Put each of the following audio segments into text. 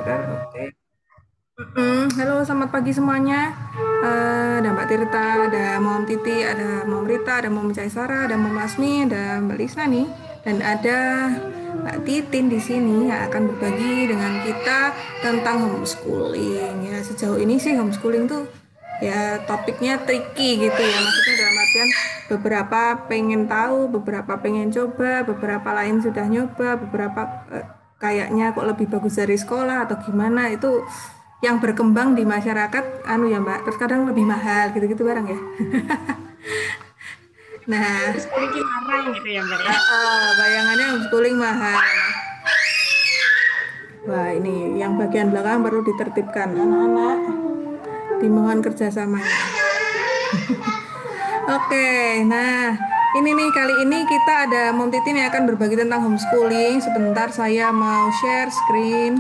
together. Oke. Halo, selamat pagi semuanya. Ada Mbak Tirta, ada Mom Titi, ada Mom Rita, ada Mom Caisara, ada Mom Lasmi, ada Mbak Lisna nih, dan ada Mbak Titin di sini yang akan berbagi dengan kita tentang homeschooling. Ya, sejauh ini sih homeschooling tuh ya topiknya tricky gitu ya. Maksudnya dalam artian beberapa pengen tahu, beberapa pengen coba, beberapa lain sudah nyoba, beberapa kayaknya kok lebih bagus dari sekolah atau gimana itu yang berkembang di masyarakat anu ya Mbak, terkadang lebih mahal gitu-gitu barang ya. Nah, Homeschooling ki larang gitu ya Mbak ya. bayangannya homeschooling mahal. Wah, ini yang bagian belakang perlu ditertibkan. Anak-anak dimohon kerjasamanya. Oke, nah ini nih kali ini kita ada Mom Titin yang akan berbagi tentang homeschooling. Sebentar saya mau share screen.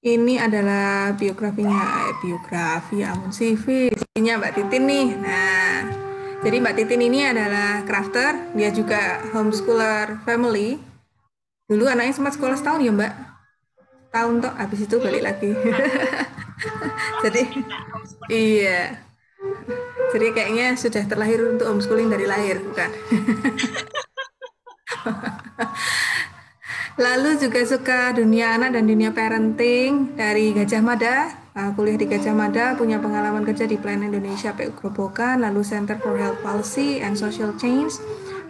Ini adalah biografinya, biografi, amun CV, CV-nya Mbak Titin nih. Nah, jadi Mbak Titin ini adalah crafter, dia juga homeschooler family. Dulu anaknya sempat sekolah setahun ya Mbak, tahun toh, habis itu balik lagi. Langsung Jadi, minta homeschooling. iya, jadi kayaknya sudah terlahir untuk homeschooling dari lahir, bukan? Lalu juga suka dunia anak dan dunia parenting dari Gajah Mada. Kuliah di Gajah Mada, punya pengalaman kerja di Plan Indonesia PU Grobogan, lalu Center for Health Policy and Social Change.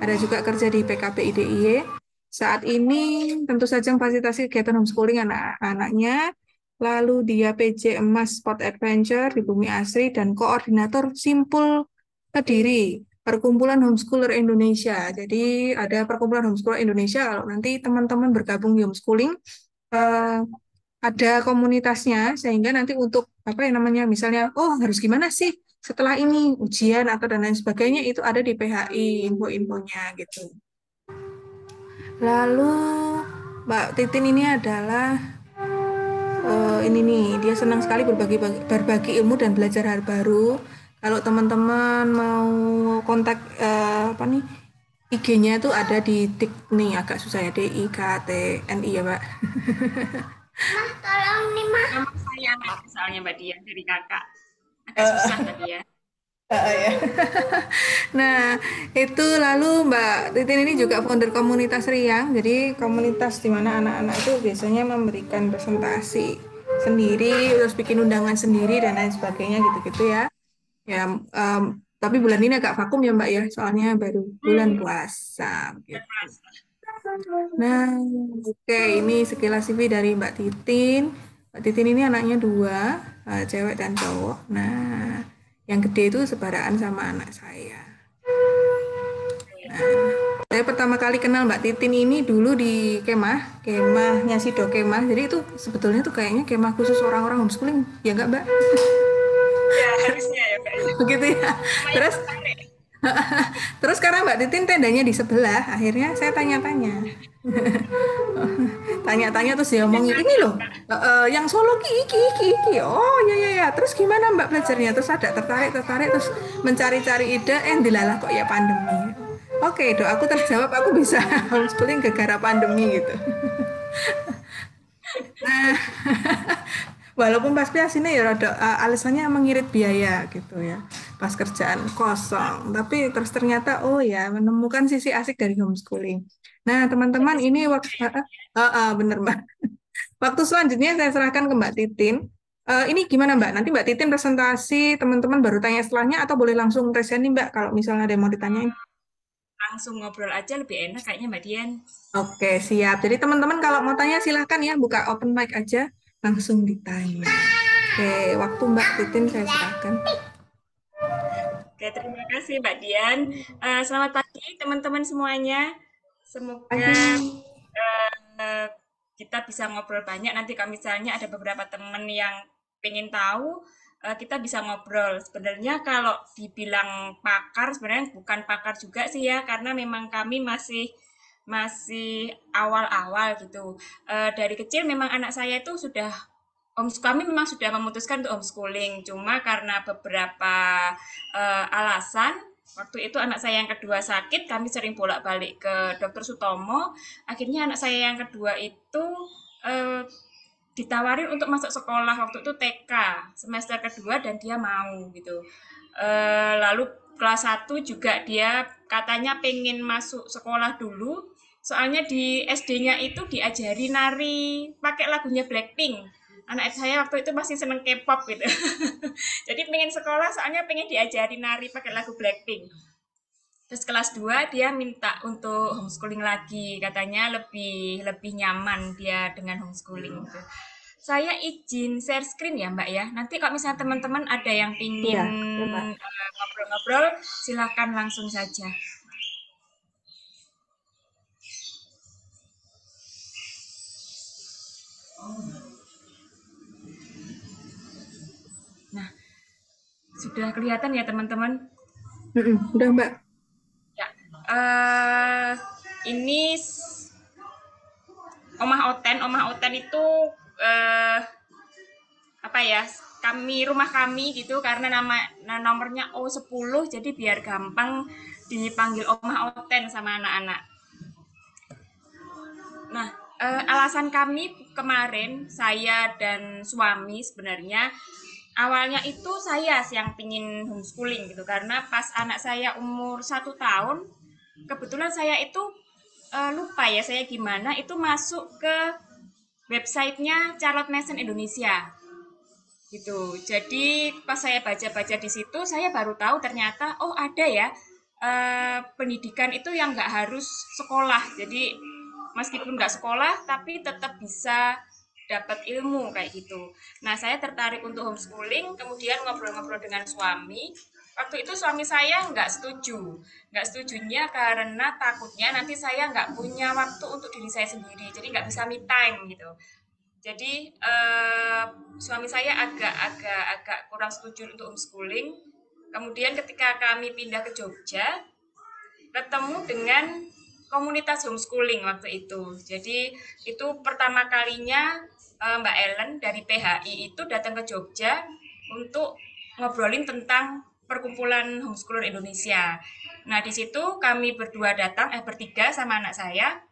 Ada juga kerja di PKP IDIY. Saat ini tentu saja memfasilitasi kegiatan homeschooling anak-anaknya. Lalu dia PJ Emas Sport Adventure di Bumi Asri dan koordinator Simpul Kediri. Perkumpulan Homeschooler Indonesia. Jadi ada Perkumpulan Homeschooler Indonesia. Kalau nanti teman-teman bergabung di homeschooling, eh, ada komunitasnya sehingga nanti untuk apa yang namanya misalnya, oh harus gimana sih setelah ini ujian atau dan lain sebagainya itu ada di PHI info-infonya gitu. Lalu Mbak Titin ini adalah ini nih dia senang sekali berbagi ilmu dan belajar hal baru. Kalau teman-teman mau kontak apa nih IG-nya tuh ada di tik nih agak susah ya DIKTNI ya Mbak. Mah, tolong nih mah. Memang saya anak soalnya Mbak Dian dari kakak. Agak susah tapi ya. Ya. Nah, itu lalu Mbak Titin ini juga founder komunitas Riang. Jadi komunitas di mana anak-anak itu biasanya memberikan presentasi sendiri, terus bikin undangan sendiri dan lain sebagainya gitu-gitu ya. Ya, tapi bulan ini agak vakum ya Mbak ya, soalnya baru bulan Hmm, puasa gitu. berkelas. Nah, oke, ini sekilas CV dari Mbak Titin. Mbak Titin ini anaknya dua, cewek dan cowok. Nah, yang gede itu sebaraan sama anak saya. Saya pertama kali kenal Mbak Titin ini dulu di kemahnya Sido Kemah. Jadi itu sebetulnya tuh kayaknya kemah khusus orang-orang homeschooling, ya nggak Mbak? Ya harusnya ya Mbak ya. Begitu ya. Lumayan Terus tertarik. Terus karena Mbak Titin tendanya di sebelah, akhirnya saya tanya-tanya. Tanya-tanya terus dia Bikin omongin, ini kaget loh, Mbak. yang Solo iki. Oh ya ya ya. Terus gimana Mbak belajarnya? Terus ada tertarik terus mencari-cari ide, dilalah kok ya pandemi. Oke, dok, aku terjawab aku bisa homeschooling gara-gara pandemi gitu. Nah, walaupun pas sini ya rada alasannya mengirit biaya gitu ya. Pas kerjaan kosong, tapi terus ternyata oh ya menemukan sisi asik dari homeschooling. Nah, teman-teman Jadi ini waktu sebenarnya ya. bener Mbak. Waktu selanjutnya saya serahkan ke Mbak Titin. Ini gimana Mbak? Nanti Mbak Titin presentasi, teman-teman baru tanya setelahnya atau boleh langsung present nih Mbak kalau misalnya ada yang mau ditanyain. Langsung ngobrol aja lebih enak kayaknya Mbak Dian. Oke, siap. Jadi teman-teman kalau mau tanya silahkan ya buka open mic aja, langsung ditanya. Oke, waktu Mbak Titin saya serahkan. Oke, terima kasih Mbak Dian. Selamat pagi teman-teman semuanya. Semoga Pagi. eh, kita bisa ngobrol banyak. Nanti kalau misalnya ada beberapa teman yang pengen tahu, kita bisa ngobrol. Sebenarnya kalau dibilang pakar, sebenarnya bukan pakar juga sih ya, karena memang kami masih masih awal-awal gitu. Dari kecil memang anak saya itu sudah kami memang sudah memutuskan untuk homeschooling, cuma karena beberapa alasan Waktu itu anak saya yang kedua sakit, kami sering bolak-balik ke Dokter Sutomo. Akhirnya anak saya yang kedua itu eh, ditawarin untuk masuk sekolah waktu itu TK semester kedua dan dia mau gitu. Lalu kelas 1 juga dia katanya pengen masuk sekolah dulu. Soalnya di SD-nya itu diajari nari pakai lagunya Blackpink. Anak saya waktu itu masih seneng K-pop gitu. Jadi pengen sekolah soalnya pengen diajari nari pakai lagu Blackpink. Terus kelas 2 dia minta untuk homeschooling lagi, katanya lebih lebih nyaman dia dengan homeschooling gitu. Saya izin share screen ya Mbak ya. Nanti kalau misalnya teman-teman ada yang pingin Iya, ya, Mbak. ngobrol-ngobrol, silahkan langsung saja. Nah, sudah kelihatan ya teman-teman? Udah, Mbak. Ya, eh ini Omah Oten itu eh apa ya? Rumah kami gitu karena nomornya O10 jadi biar gampang dipanggil Omah Oten sama anak-anak. Nah, alasan kami kemarin saya dan suami sebenarnya awalnya itu saya yang pingin homeschooling gitu karena pas anak saya umur 1 tahun kebetulan saya itu lupa ya saya gimana itu masuk ke websitenya Charlotte Mason Indonesia gitu. Jadi pas saya baca-baca di situ saya baru tahu ternyata oh ada ya pendidikan itu yang nggak harus sekolah. Jadi meskipun nggak sekolah tapi tetap bisa dapat ilmu kayak gitu. Nah saya tertarik untuk homeschooling, kemudian ngobrol-ngobrol dengan suami. Waktu itu suami saya nggak setujunya karena takutnya nanti saya nggak punya waktu untuk diri saya sendiri, jadi nggak bisa me time gitu. Jadi suami saya agak kurang setuju untuk homeschooling. Kemudian ketika kami pindah ke Jogja, ketemu dengan komunitas homeschooling waktu itu. Jadi itu pertama kalinya Mbak Ellen dari PHI itu datang ke Jogja untuk ngobrolin tentang perkumpulan homeschooler Indonesia. Nah di situ kami berdua datang, bertiga sama anak saya.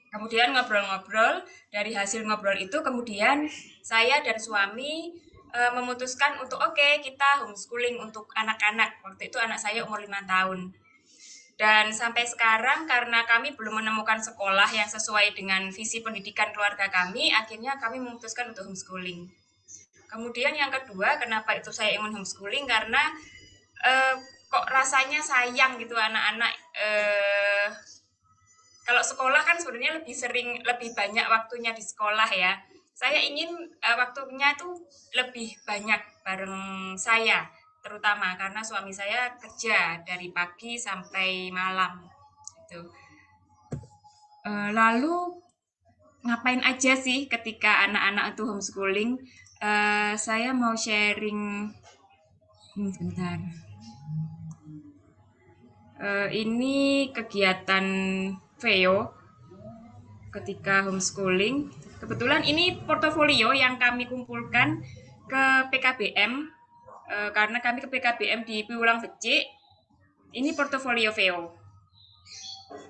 Kemudian ngobrol-ngobrol, dari hasil ngobrol itu kemudian saya dan suami memutuskan untuk oke, kita homeschooling untuk anak-anak. Waktu itu anak saya umur 5 tahun. Dan sampai sekarang karena kami belum menemukan sekolah yang sesuai dengan visi pendidikan keluarga kami, akhirnya kami memutuskan untuk homeschooling. Kemudian yang kedua, kenapa itu saya ingin homeschooling? Karena eh, kok rasanya sayang gitu anak-anak kalau sekolah kan sebenarnya lebih banyak waktunya di sekolah ya. Saya ingin waktunya itu lebih banyak bareng saya, terutama karena suami saya kerja dari pagi sampai malam. Gitu. Lalu ngapain aja sih ketika anak-anak itu homeschooling? Saya mau sharing, sebentar. Ini kegiatan VEO ketika homeschooling. Kebetulan ini portofolio yang kami kumpulkan ke PKBM karena kami ke PKBM di Piulang Becik. Ini portofolio VEO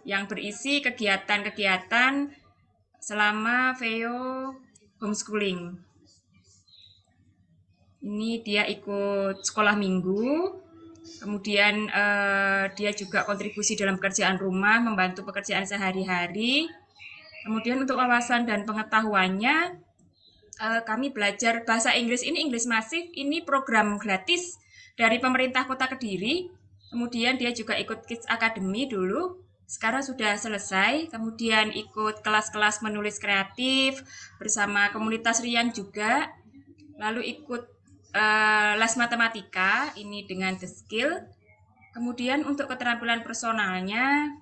yang berisi kegiatan-kegiatan selama VEO homeschooling. Ini dia ikut sekolah minggu, kemudian dia juga kontribusi dalam pekerjaan rumah, membantu pekerjaan sehari-hari. Kemudian untuk wawasan dan pengetahuannya, kami belajar bahasa Inggris ini Inggris Masif, ini program gratis dari pemerintah Kota Kediri. Kemudian dia juga ikut Kids Academy dulu, sekarang sudah selesai. Kemudian ikut kelas-kelas menulis kreatif bersama komunitas Rian juga. Lalu ikut les matematika, ini dengan The Skill. Kemudian untuk keterampilan personalnya,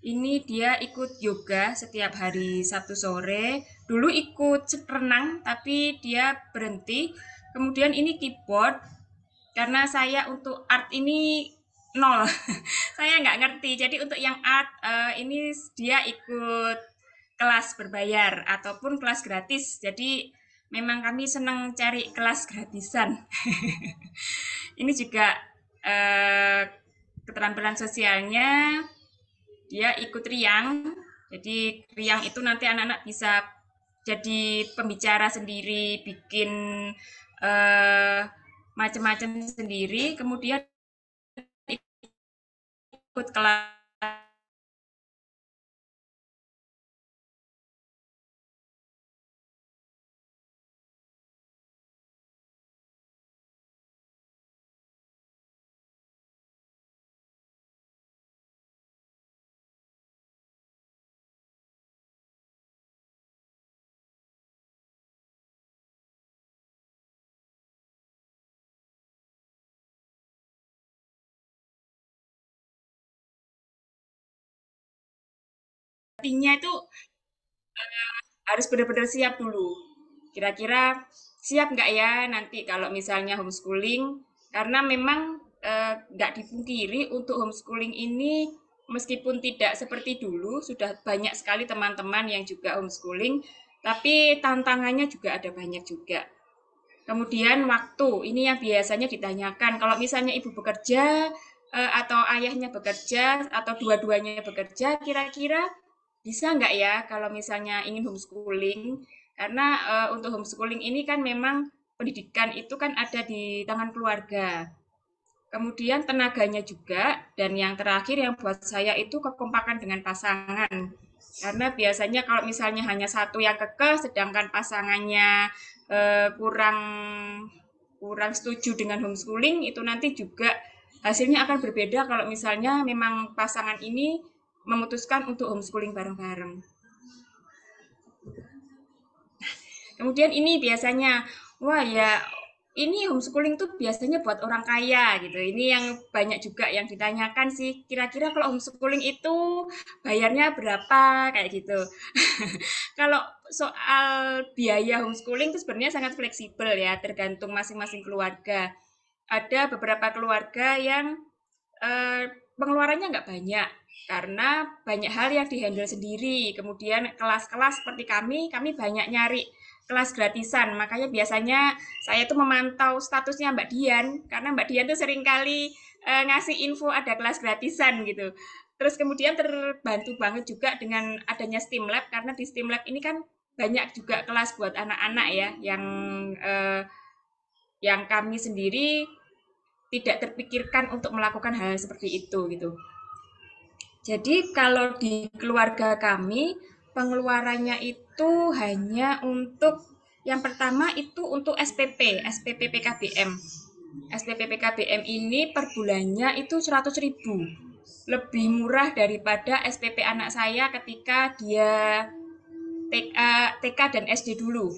ini dia ikut yoga setiap hari Sabtu sore. Dulu ikut renang, tapi dia berhenti. Kemudian ini keyboard, karena saya untuk art ini nol. Saya nggak ngerti. Jadi untuk yang art, ini dia ikut kelas berbayar ataupun kelas gratis. Jadi memang kami senang cari kelas gratisan. Ini juga eh, keterampilan sosialnya dia ikut riang. Jadi riang itu nanti anak-anak bisa jadi pembicara sendiri, bikin eh, macam-macam sendiri, kemudian ikut kelas. Artinya itu harus benar-benar siap dulu. Kira-kira siap nggak ya nanti kalau misalnya homeschooling? Karena memang nggak dipungkiri untuk homeschooling ini meskipun tidak seperti dulu, sudah banyak sekali teman-teman yang juga homeschooling, tapi tantangannya juga ada banyak juga. Kemudian waktu, ini yang biasanya ditanyakan. Kalau misalnya ibu bekerja atau ayahnya bekerja atau dua-duanya bekerja, kira-kira bisa nggak ya kalau misalnya ingin homeschooling? Karena untuk homeschooling ini kan memang pendidikan itu kan ada di tangan keluarga. Kemudian tenaganya juga, dan yang terakhir yang buat saya itu kekompakan dengan pasangan. Karena biasanya kalau misalnya hanya satu yang kekeh, sedangkan pasangannya kurang kurang setuju dengan homeschooling, itu nanti juga hasilnya akan berbeda kalau misalnya memang pasangan ini memutuskan untuk homeschooling bareng-bareng. Kemudian ini biasanya, wah ya ini homeschooling tuh biasanya buat orang kaya gitu. Ini yang banyak juga yang ditanyakan sih. Kira-kira kalau homeschooling itu bayarnya berapa kayak gitu. Kalau soal biaya homeschooling itu sebenarnya sangat fleksibel ya, tergantung masing-masing keluarga. Ada beberapa keluarga yang pengeluarannya nggak banyak karena banyak hal yang dihandle sendiri. Kemudian kelas-kelas seperti kami banyak nyari kelas gratisan. Makanya biasanya saya tuh memantau statusnya Mbak Dian karena Mbak Dian tuh sering kali ngasih info ada kelas gratisan gitu. Terus kemudian terbantu banget juga dengan adanya STEAM Lab karena di STEAM Lab ini kan banyak juga kelas buat anak-anak ya yang kami sendiri tidak terpikirkan untuk melakukan hal seperti itu gitu. Jadi kalau di keluarga kami pengeluarannya itu hanya untuk yang pertama itu untuk SPP PKBM. SPP PKBM ini per bulannya itu 100.000. Lebih murah daripada SPP anak saya ketika dia TK dan SD dulu.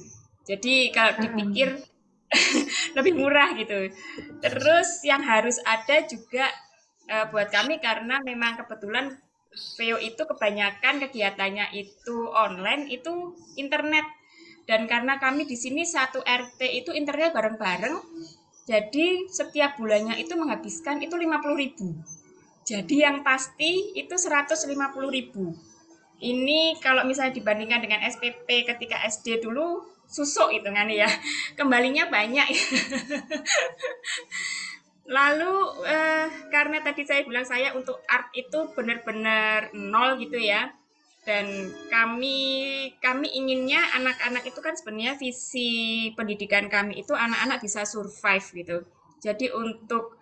Jadi kalau dipikir lebih murah gitu. Terus yang harus ada juga buat kami karena memang kebetulan VO itu kebanyakan kegiatannya itu online, itu internet. Dan karena kami di sini satu RT itu internet bareng-bareng, jadi setiap bulannya itu menghabiskan itu 50.000. Jadi yang pasti itu 150.000. Ini kalau misalnya dibandingkan dengan SPP ketika SD dulu, susuk hitungannya ya. Kembalinya banyak. Lalu karena tadi saya bilang saya untuk art itu benar-benar nol gitu ya. Dan kami inginnya anak-anak itu kan sebenarnya visi pendidikan kami itu anak-anak bisa survive gitu. Jadi untuk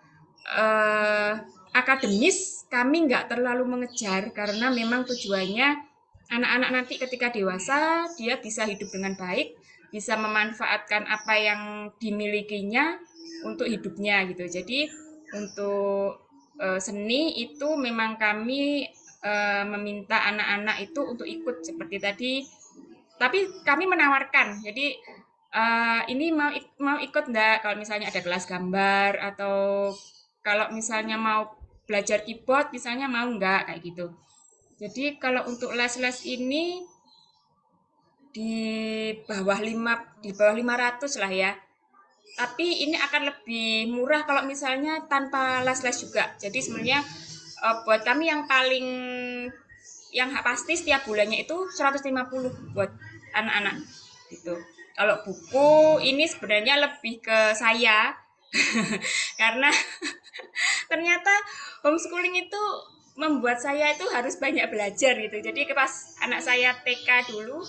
eh, akademis kami nggak terlalu mengejar karena memang tujuannya anak-anak nanti ketika dewasa dia bisa hidup dengan baik, bisa memanfaatkan apa yang dimilikinya untuk hidupnya gitu. Jadi untuk seni itu memang kami meminta anak-anak itu untuk ikut seperti tadi. Tapi kami menawarkan, jadi ini mau ikut enggak kalau misalnya ada kelas gambar atau kalau misalnya mau belajar keyboard misalnya mau enggak kayak gitu. Jadi kalau untuk les-les ini di di bawah 500 lah ya. Tapi ini akan lebih murah kalau misalnya tanpa les-les juga. Jadi sebenarnya buat kami yang paling yang pasti setiap bulannya itu 150 buat anak-anak gitu. Kalau buku ini sebenarnya lebih ke saya karena Ternyata homeschooling itu membuat saya itu harus banyak belajar gitu. Jadi pas anak saya TK dulu,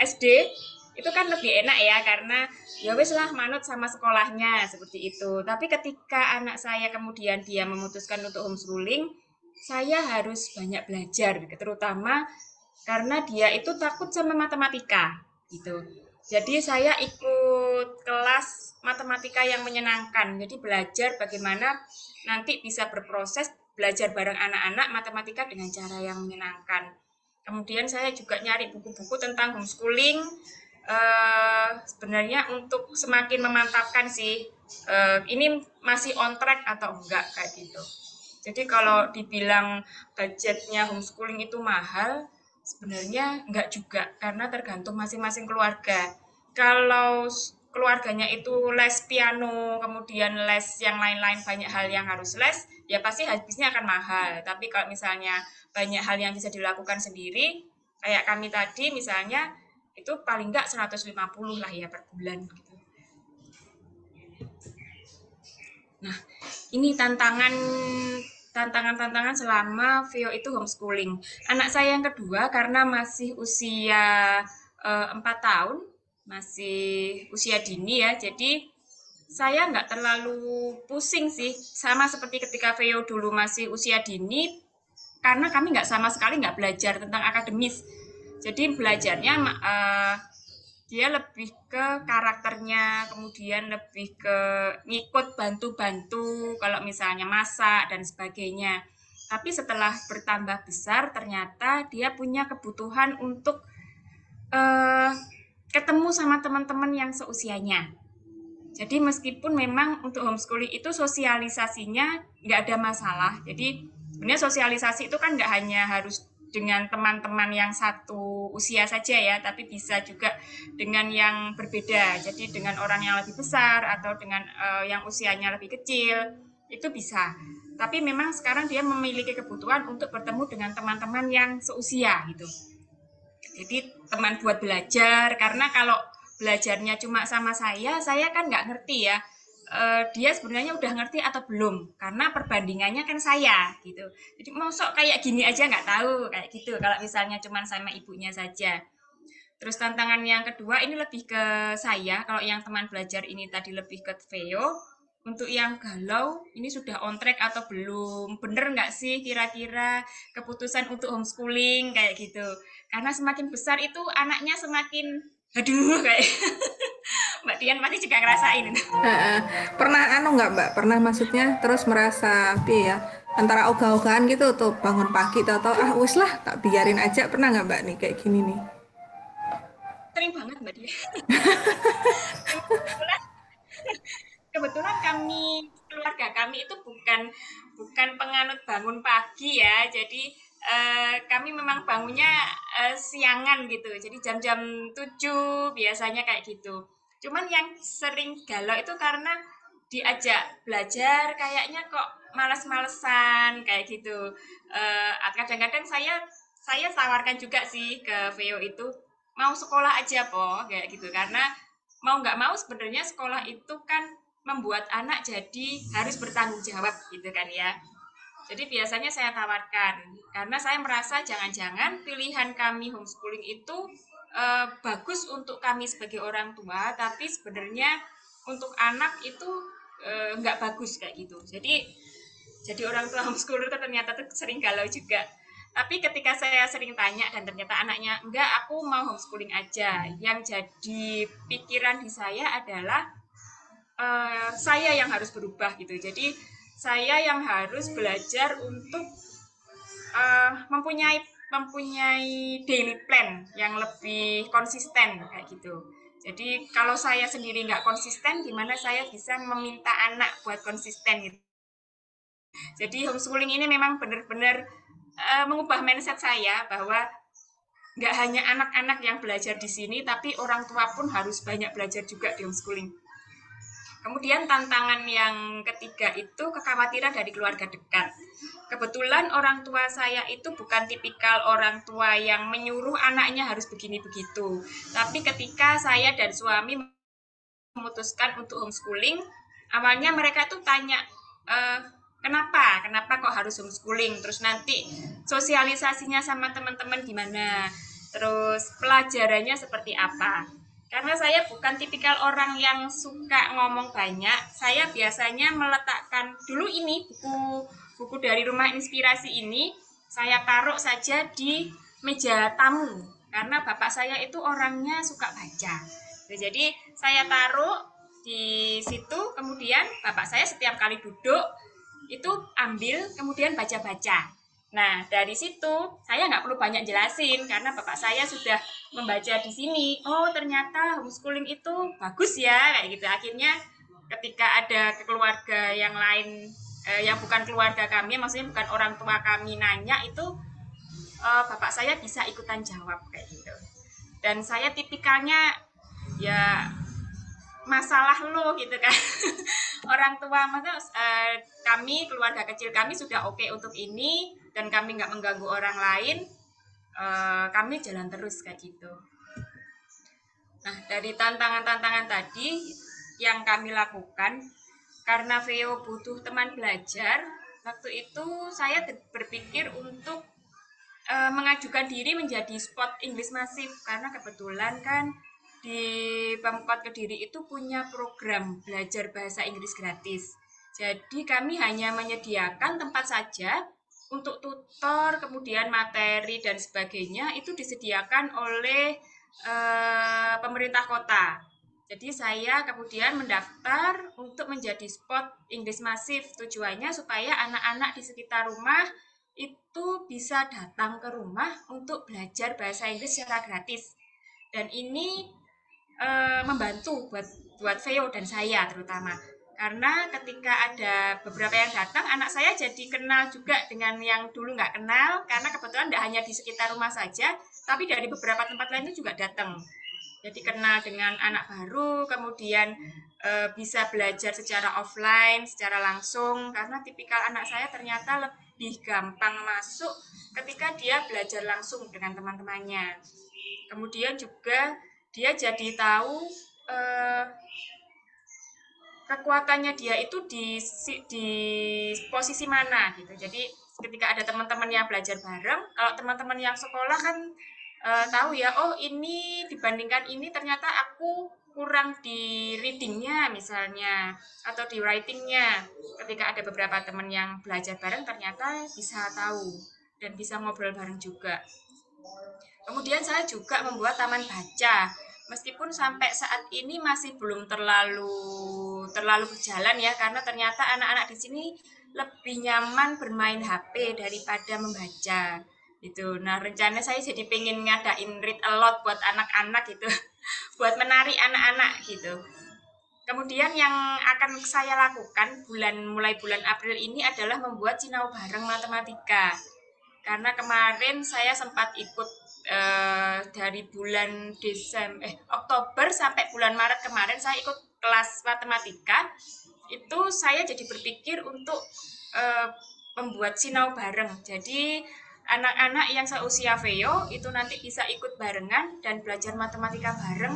SD itu kan lebih enak ya karena ya wis lah manut sama sekolahnya seperti itu. Tapi ketika anak saya kemudian dia memutuskan untuk homeschooling, saya harus banyak belajar gitu, terutama karena dia itu takut sama matematika gitu. Jadi saya ikut kelas matematika yang menyenangkan. Jadi belajar bagaimana nanti bisa berproses belajar bareng anak-anak matematika dengan cara yang menyenangkan. Kemudian saya juga nyari buku-buku tentang homeschooling. Sebenarnya untuk semakin memantapkan sih ini masih on track atau enggak kayak gitu. Jadi kalau dibilang budgetnya homeschooling itu mahal, sebenarnya enggak juga karena tergantung masing-masing keluarga. Kalau keluarganya itu les piano, kemudian les yang lain-lain banyak hal yang harus les, ya pasti habisnya akan mahal. Tapi kalau misalnya banyak hal yang bisa dilakukan sendiri, kayak kami tadi misalnya itu paling enggak 150 lah ya per bulan gitu. Nah, ini tantangan-tantangan selama Vio itu homeschooling. Anak saya yang kedua karena masih usia 4 tahun, masih usia dini ya, jadi saya nggak terlalu pusing sih, sama seperti ketika Vio dulu masih usia dini, karena kami nggak sama sekali nggak belajar tentang akademis. Jadi belajarnya dia lebih ke karakternya, kemudian lebih ke ngikut bantu-bantu kalau misalnya masak dan sebagainya. Tapi setelah bertambah besar, ternyata dia punya kebutuhan untuk eh, ketemu sama teman-teman yang seusianya. Jadi meskipun memang untuk homeschooling itu sosialisasinya nggak ada masalah. Jadi sebenarnya sosialisasi itu kan nggak hanya harus dengan teman-teman yang satu usia saja ya, tapi bisa juga dengan yang berbeda. Jadi dengan orang yang lebih besar atau dengan yang usianya lebih kecil itu bisa. Tapi memang sekarang dia memiliki kebutuhan untuk bertemu dengan teman-teman yang seusia gitu. Jadi teman buat belajar karena kalau belajarnya cuma sama saya kan nggak ngerti ya. Dia sebenarnya udah ngerti atau belum karena perbandingannya kan saya gitu. Jadi masuk kayak gini aja nggak tahu kayak gitu kalau misalnya cuma sama ibunya saja. Terus tantangan yang kedua ini lebih ke saya. Kalau yang teman belajar ini tadi lebih ke Veo. Untuk yang galau, ini sudah on track atau belum? Bener nggak sih kira-kira keputusan untuk homeschooling kayak gitu? Karena semakin besar itu anaknya semakin, aduh kayak Mbak Dian pasti juga ngerasain itu. Heeh. Pernah nggak Mbak? Pernah maksudnya terus merasa ya antara ogah-ogahan gitu tuh bangun pagi tahu-tahu wis lah tak biarin aja, pernah nggak Mbak nih kayak gini nih? Sering banget Mbak Dian. Memang kebetulan kami keluarga kami itu bukan bukan penganut bangun pagi ya. Jadi kami memang bangunnya siangan gitu. Jadi jam-jam 7 biasanya kayak gitu. Cuman yang sering galau itu karena diajak belajar kayaknya kok malas-malesan kayak gitu. Kadang-kadang saya tawarkan juga sih ke Veo itu mau sekolah aja po kayak gitu karena mau nggak mau sebenarnya sekolah itu kan membuat anak jadi harus bertanggung jawab gitu kan ya. Jadi biasanya saya tawarkan karena saya merasa jangan-jangan pilihan kami homeschooling itu bagus untuk kami sebagai orang tua, tapi sebenarnya untuk anak itu nggak bagus kayak gitu. Jadi orang tua homeschooler itu ternyata tuh sering galau juga. Tapi ketika saya sering tanya dan ternyata anaknya enggak, aku mau homeschooling aja. Yang jadi pikiran di saya adalah saya yang harus berubah gitu. Jadi saya yang harus belajar untuk mempunyai mempunyai daily plan yang lebih konsisten kayak gitu. Jadi kalau saya sendiri nggak konsisten, gimana saya bisa meminta anak buat konsisten gitu. Jadi homeschooling ini memang benar-benar mengubah mindset saya bahwa nggak hanya anak-anak yang belajar di sini, tapi orang tua pun harus banyak belajar juga di homeschooling. Kemudian tantangan yang ketiga itu kekhawatiran dari keluarga dekat. Kebetulan orang tua saya itu bukan tipikal orang tua yang menyuruh anaknya harus begini begitu. Tapi ketika saya dan suami memutuskan untuk homeschooling, awalnya mereka tuh tanya, eh, kenapa kok harus homeschooling, terus nanti sosialisasinya sama teman-teman gimana, terus pelajarannya seperti apa. Karena saya bukan tipikal orang yang suka ngomong banyak, saya biasanya meletakkan dulu ini buku dari Rumah Inspirasi ini saya taruh saja di meja tamu karena bapak saya itu orangnya suka baca. Jadi saya taruh di situ, kemudian bapak saya setiap kali duduk itu ambil kemudian baca-baca. Nah, dari situ saya nggak perlu banyak jelasin karena bapak saya sudah membaca di sini. Oh, ternyata homeschooling itu bagus ya, kayak gitu. Akhirnya ketika ada keluarga yang lain, yang bukan keluarga kami, maksudnya bukan orang tua kami nanya itu, bapak saya bisa ikutan jawab kayak gitu. Dan saya tipikalnya ya masalah lo gitu kan. Orang tua maksudnya kami keluarga kecil kami sudah oke untuk ini dan kami nggak mengganggu orang lain, kami jalan terus kayak gitu. Nah, dari tantangan-tantangan tadi yang kami lakukan karena Veo butuh teman belajar, waktu itu saya berpikir untuk mengajukan diri menjadi spot English Masif karena kebetulan kan di Pemkot Kediri itu punya program belajar bahasa Inggris gratis. Jadi kami hanya menyediakan tempat saja untuk tutor, kemudian materi dan sebagainya itu disediakan oleh pemerintah kota. Jadi saya kemudian mendaftar untuk menjadi spot English Masif. Tujuannya supaya anak-anak di sekitar rumah itu bisa datang ke rumah untuk belajar bahasa Inggris secara gratis. Dan ini membantu buat Veo dan saya terutama. Karena ketika ada beberapa yang datang, anak saya jadi kenal juga dengan yang dulu nggak kenal, karena kebetulan tidak hanya di sekitar rumah saja, tapi dari beberapa tempat lain itu juga datang. Jadi kenal dengan anak baru, kemudian bisa belajar secara offline, secara langsung, karena tipikal anak saya ternyata lebih gampang masuk ketika dia belajar langsung dengan teman-temannya. Kemudian juga dia jadi tahu eh, kekuatannya dia itu di posisi mana gitu. Jadi ketika ada teman-teman yang belajar bareng, kalau teman-teman yang sekolah kan tahu ya, oh ini dibandingkan ini ternyata aku kurang di readingnya misalnya atau di writingnya. Ketika ada beberapa teman yang belajar bareng ternyata bisa tahu dan bisa ngobrol bareng juga. Kemudian saya juga membuat taman baca. Meskipun sampai saat ini masih belum terlalu berjalan ya, karena ternyata anak-anak di sini lebih nyaman bermain HP daripada membaca. Itu. Nah, rencana saya jadi pengen ngadain read a lot buat anak-anak gitu, buat menarik anak-anak gitu. Kemudian yang akan saya lakukan mulai bulan April ini adalah membuat sinau bareng matematika. Karena kemarin saya sempat ikut dari bulan Oktober sampai bulan Maret kemarin saya ikut kelas matematika. Itu saya jadi berpikir untuk eh, membuat sinau bareng. Jadi anak-anak yang seusia Veo itu nanti bisa ikut barengan dan belajar matematika bareng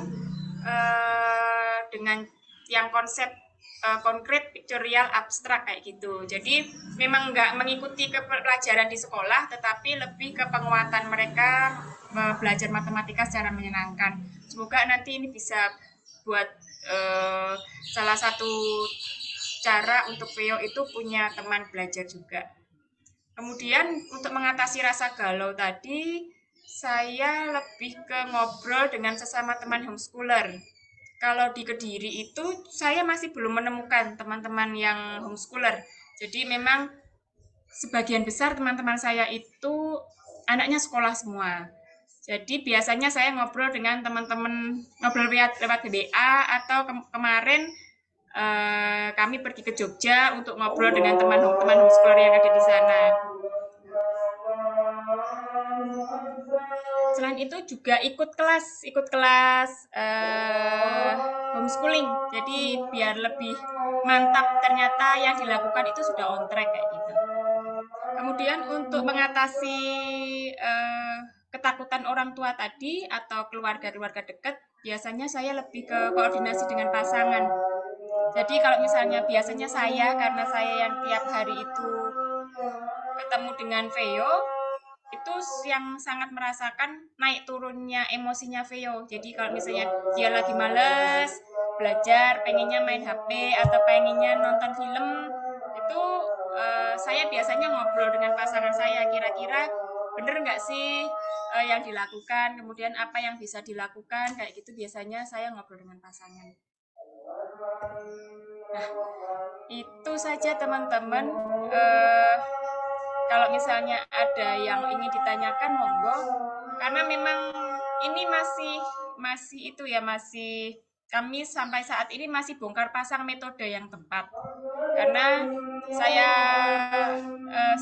dengan yang konsep konkret, pictorial, abstrak kayak gitu. Jadi memang nggak mengikuti ke pelajaran di sekolah, tetapi lebih ke penguatan mereka belajar matematika secara menyenangkan. Semoga nanti ini bisa buat salah satu cara untuk Veo itu punya teman belajar juga. Kemudian untuk mengatasi rasa galau tadi, saya lebih ke ngobrol dengan sesama teman homeschooler. Kalau di Kediri itu saya masih belum menemukan teman-teman yang homeschooler. Jadi memang sebagian besar teman-teman saya itu anaknya sekolah semua. Jadi biasanya saya ngobrol dengan teman-teman, ngobrol lewat BBA atau kemarin kami pergi ke Jogja untuk ngobrol dengan teman-teman homeschooler yang ada di sana. Selain itu juga ikut kelas homeschooling. Jadi biar lebih mantap ternyata yang dilakukan itu sudah on track kayak gitu. Kemudian untuk mengatasi ketakutan orang tua tadi atau keluarga-keluarga dekat, biasanya saya lebih ke koordinasi dengan pasangan. Jadi kalau misalnya biasanya saya, karena saya yang tiap hari itu ketemu dengan Veo, itu yang sangat merasakan naik turunnya emosinya Veo. Jadi kalau misalnya dia lagi males belajar, pengennya main HP atau pengennya nonton film, itu saya biasanya ngobrol dengan pasangan saya, kira-kira bener nggak sih yang dilakukan, kemudian apa yang bisa dilakukan, kayak gitu biasanya saya ngobrol dengan pasangan. Nah, itu saja teman-teman. Eh, Kalau misalnya ada yang ingin ditanyakan, monggo. Karena memang ini masih itu ya, masih kami sampai saat ini masih bongkar pasang metode yang tepat. Karena saya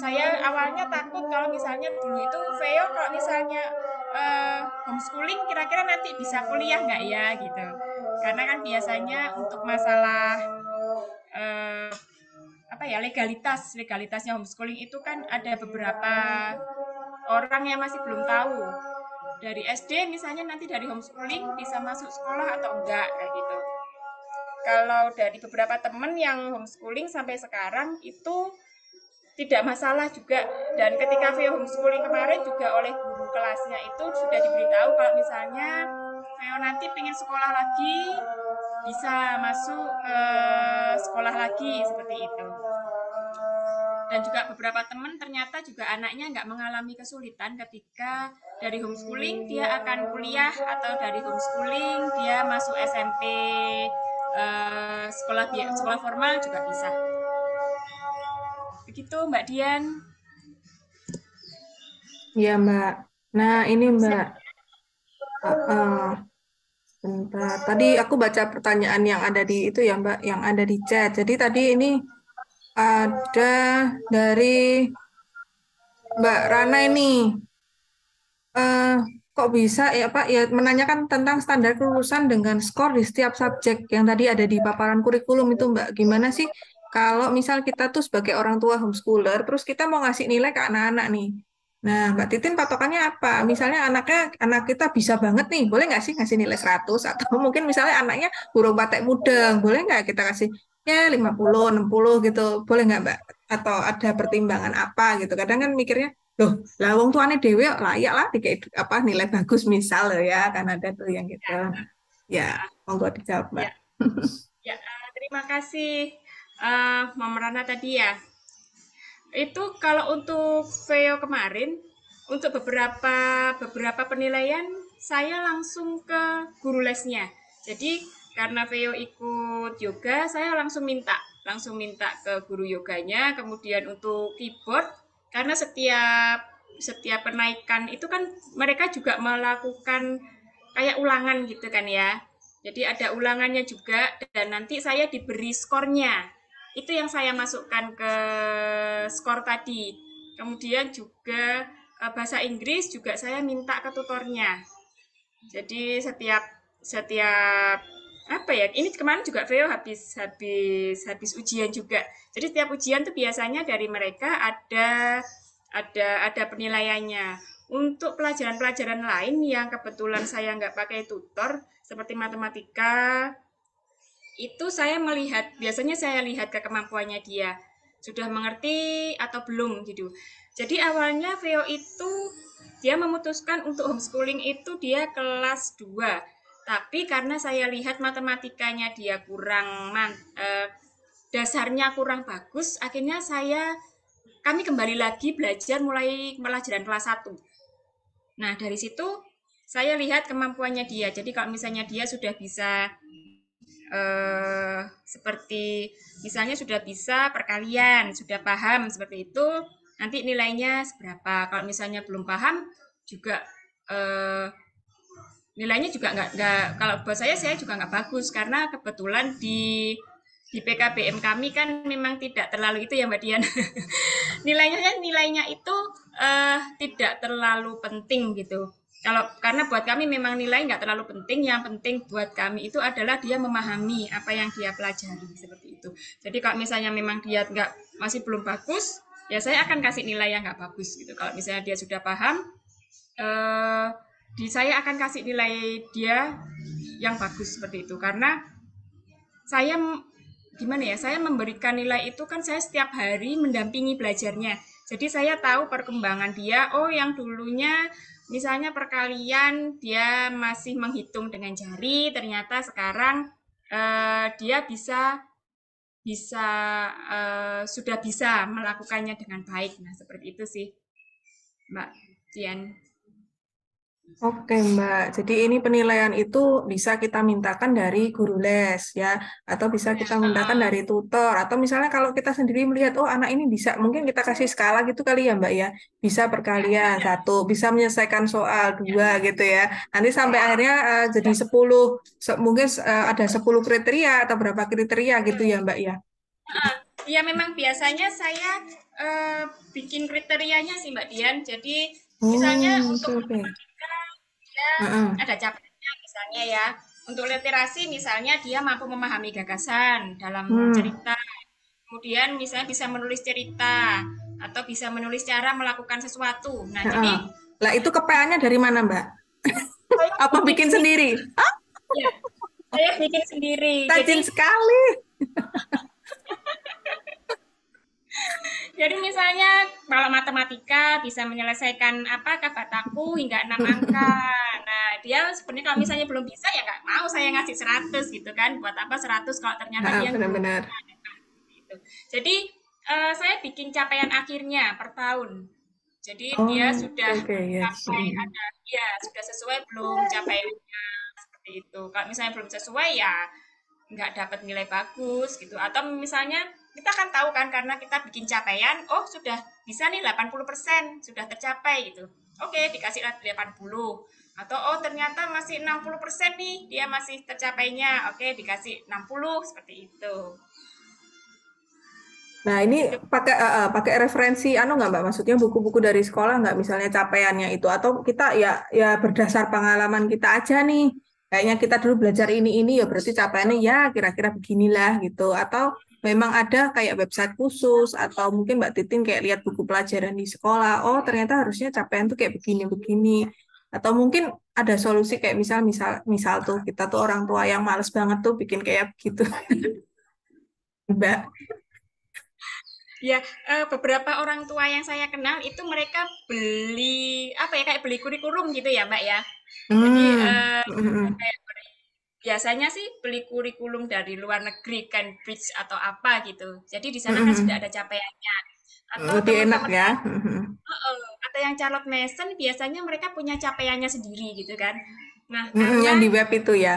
saya awalnya takut kalau misalnya dulu itu Veo kalau misalnya homeschooling kira-kira nanti bisa kuliah nggak ya gitu. Karena kan biasanya untuk masalah eh, apa ya legalitasnya homeschooling itu kan ada beberapa orang yang masih belum tahu dari SD misalnya nanti dari homeschooling bisa masuk sekolah atau enggak kayak gitu. Kalau dari beberapa teman yang homeschooling sampai sekarang itu tidak masalah juga, dan ketika Veo homeschooling kemarin juga oleh guru kelasnya itu sudah diberitahu kalau misalnya Veo nanti pengen sekolah lagi bisa masuk sekolah lagi seperti itu. Dan juga beberapa teman ternyata juga anaknya nggak mengalami kesulitan ketika dari homeschooling dia akan kuliah atau dari homeschooling dia masuk SMP sekolah formal juga bisa. Begitu Mbak Dian. Iya, Mbak. Nah, ini Mbak. Uh, Bentar. Tadi aku baca pertanyaan yang ada di itu ya, Mbak, yang ada di chat. Jadi tadi ini ada dari Mbak Rana ini. eh Kok bisa ya Pak ya menanyakan tentang standar kelulusan dengan skor di setiap subjek yang tadi ada di paparan kurikulum itu Mbak. Gimana sih kalau misal kita tuh sebagai orang tua homeschooler terus kita mau ngasih nilai ke anak-anak nih. Nah, Mbak Titin patokannya apa? Misalnya anak kita bisa banget nih, boleh nggak sih ngasih nilai 100 atau mungkin misalnya anaknya burung patek mudeng, boleh nggak kita kasih ya 50, 60 gitu. Boleh nggak Mbak? Atau ada pertimbangan apa gitu. Kadang kan mikirnya loh, lah wong tuane dhewe kok layak lah dikei apa nilai bagus misal loh ya, kan ada tuh yang gitu. Nah, ya, monggo dijawab, Mbak. Ya, ya, terima kasih Mama Rana tadi ya. Itu kalau untuk Veo kemarin, untuk beberapa penilaian saya langsung ke guru lesnya. Jadi karena Veo ikut yoga, saya langsung minta ke guru yoganya. Kemudian untuk keyboard, karena setiap penaikan itu kan mereka juga melakukan kayak ulangan gitu kan ya. Jadi ada ulangannya juga dan nanti saya diberi skornya. Itu yang saya masukkan ke skor tadi. Kemudian juga bahasa Inggris juga saya minta ke tutornya. Jadi setiap apa ya? Ini kemarin juga Veo habis ujian juga. Jadi setiap ujian tuh biasanya dari mereka ada penilaiannya. Untuk pelajaran-pelajaran lain yang kebetulan saya nggak pakai tutor, seperti matematika, itu biasanya saya lihat ke kemampuannya dia. Sudah mengerti atau belum gitu. Jadi awalnya Veo itu dia memutuskan untuk homeschooling itu dia kelas 2. Tapi karena saya lihat matematikanya dia dasarnya kurang bagus, akhirnya kami kembali lagi belajar mulai pelajaran kelas 1. Nah, dari situ saya lihat kemampuannya dia. Jadi kalau misalnya dia sudah bisa seperti misalnya sudah bisa perkalian, sudah paham seperti itu, nanti nilainya seberapa. Kalau misalnya belum paham juga eh, nilainya juga nggak kalau buat saya juga nggak bagus karena kebetulan di PKBM kami kan memang tidak terlalu itu ya Mbak Dian. Nilainya itu tidak terlalu penting gitu. Kalau karena buat kami memang nilai nggak terlalu penting, yang penting buat kami itu adalah dia memahami apa yang dia pelajari seperti itu. Jadi kalau misalnya memang dia masih belum bagus, ya saya akan kasih nilai yang nggak bagus gitu. Kalau misalnya dia sudah paham, eh, saya akan kasih nilai dia yang bagus seperti itu. Karena saya gimana ya, saya memberikan nilai itu kan saya setiap hari mendampingi belajarnya. Jadi saya tahu perkembangan dia, oh yang dulunya misalnya perkalian dia masih menghitung dengan jari, ternyata sekarang dia bisa bisa sudah bisa melakukannya dengan baik. Nah, seperti itu sih, Mbak Dian. Oke, Mbak. Jadi ini penilaian itu bisa kita mintakan dari guru les ya, atau bisa kita mintakan dari tutor, atau misalnya kalau kita sendiri melihat, oh anak ini bisa, mungkin kita kasih skala gitu kali ya, Mbak ya. Bisa Ya, perkalian ya, satu, bisa menyelesaikan soal ya, dua gitu ya. Nanti sampai akhirnya jadi 10, mungkin ada 10 kriteria atau berapa kriteria gitu ya, Mbak ya. ya memang biasanya saya eh, bikin kriterianya sih Mbak Dian. Jadi misalnya Oh, untuk oke oke. matematika dia Heeh. ada capaiannya misalnya ya. Untuk literasi misalnya dia mampu memahami gagasan dalam Hmm. cerita. Kemudian misalnya bisa menulis cerita atau bisa menulis cara melakukan sesuatu. Nah, Heeh. jadi Lah itu kepeannya dari mana, Mbak? saya Apa bikin bikin sendiri. sendiri? Ya, saya bikin sendiri. Rajin sekali. Jadi misalnya kalau matematika bisa menyelesaikan apa kata-kataku hingga 6 angka. Nah, dia sebenarnya kalau misalnya belum bisa ya nggak mau saya ngasih 100 gitu kan. Buat apa 100 kalau ternyata Ah, dia belum benar-benar. bisa gitu. Jadi saya bikin capaian akhirnya per tahun. Jadi dia Oh, oke, sudah oke, yes. capai ada ya sudah sesuai belum capaiannya seperti itu. Kalau misalnya belum sesuai ya nggak dapat nilai bagus gitu. Atau misalnya kita kan tahu kan karena kita bikin capaian, oh sudah bisa nih 80% sudah tercapai gitu. Oke, dikasih 80. Atau oh ternyata masih 60% nih, dia masih tercapainya. Oke, dikasih 60 seperti itu. Nah, ini Itu pakai referensi anu nggak Mbak? Maksudnya buku-buku dari sekolah nggak misalnya capaiannya itu atau kita ya berdasar pengalaman kita aja nih. Kayaknya kita dulu belajar ini ya berarti capaiannya ya kira-kira beginilah gitu. Atau memang ada kayak website khusus atau mungkin Mbak Titin kayak lihat buku pelajaran di sekolah. Oh, ternyata harusnya capaian tuh kayak begini-begini. Atau mungkin ada solusi kayak misal misal misal tuh kita tuh orang tua yang males banget tuh bikin kayak begitu. Mbak. ya beberapa orang tua yang saya kenal itu mereka beli apa ya kayak beli kurikulum gitu ya, Mbak ya. Jadi Hmm. Mm-mm. biasanya sih beli kurikulum dari luar negeri, Cambridge atau apa gitu. Jadi di sana kan sudah Mm-mm. ada capaiannya. Atau Lebih enak teman-teman ya. yang Mm-mm. atau yang calon Mason biasanya mereka punya capaiannya sendiri gitu kan. Nah, Mm-mm, yang karena di web itu ya.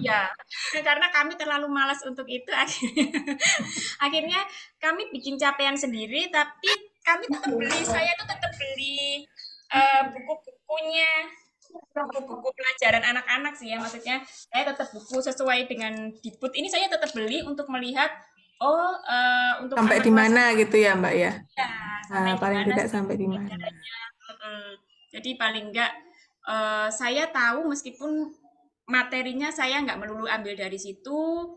iya, karena kami terlalu malas untuk itu akhirnya, akhirnya kami bikin capaian sendiri tapi kami tetap beli, saya tuh tetap beli buku-bukunya, buku-buku pelajaran anak-anak sih ya, maksudnya saya tetap buku sesuai dengan Dikbud ini saya tetap beli untuk melihat oh untuk Sampai anak di kelas mana 1 gitu ya, Mbak ya. ya Nah, sampai di paling mana tidak sih sampai di mana. pelajarannya. Jadi paling enggak saya tahu meskipun materinya saya nggak melulu ambil dari situ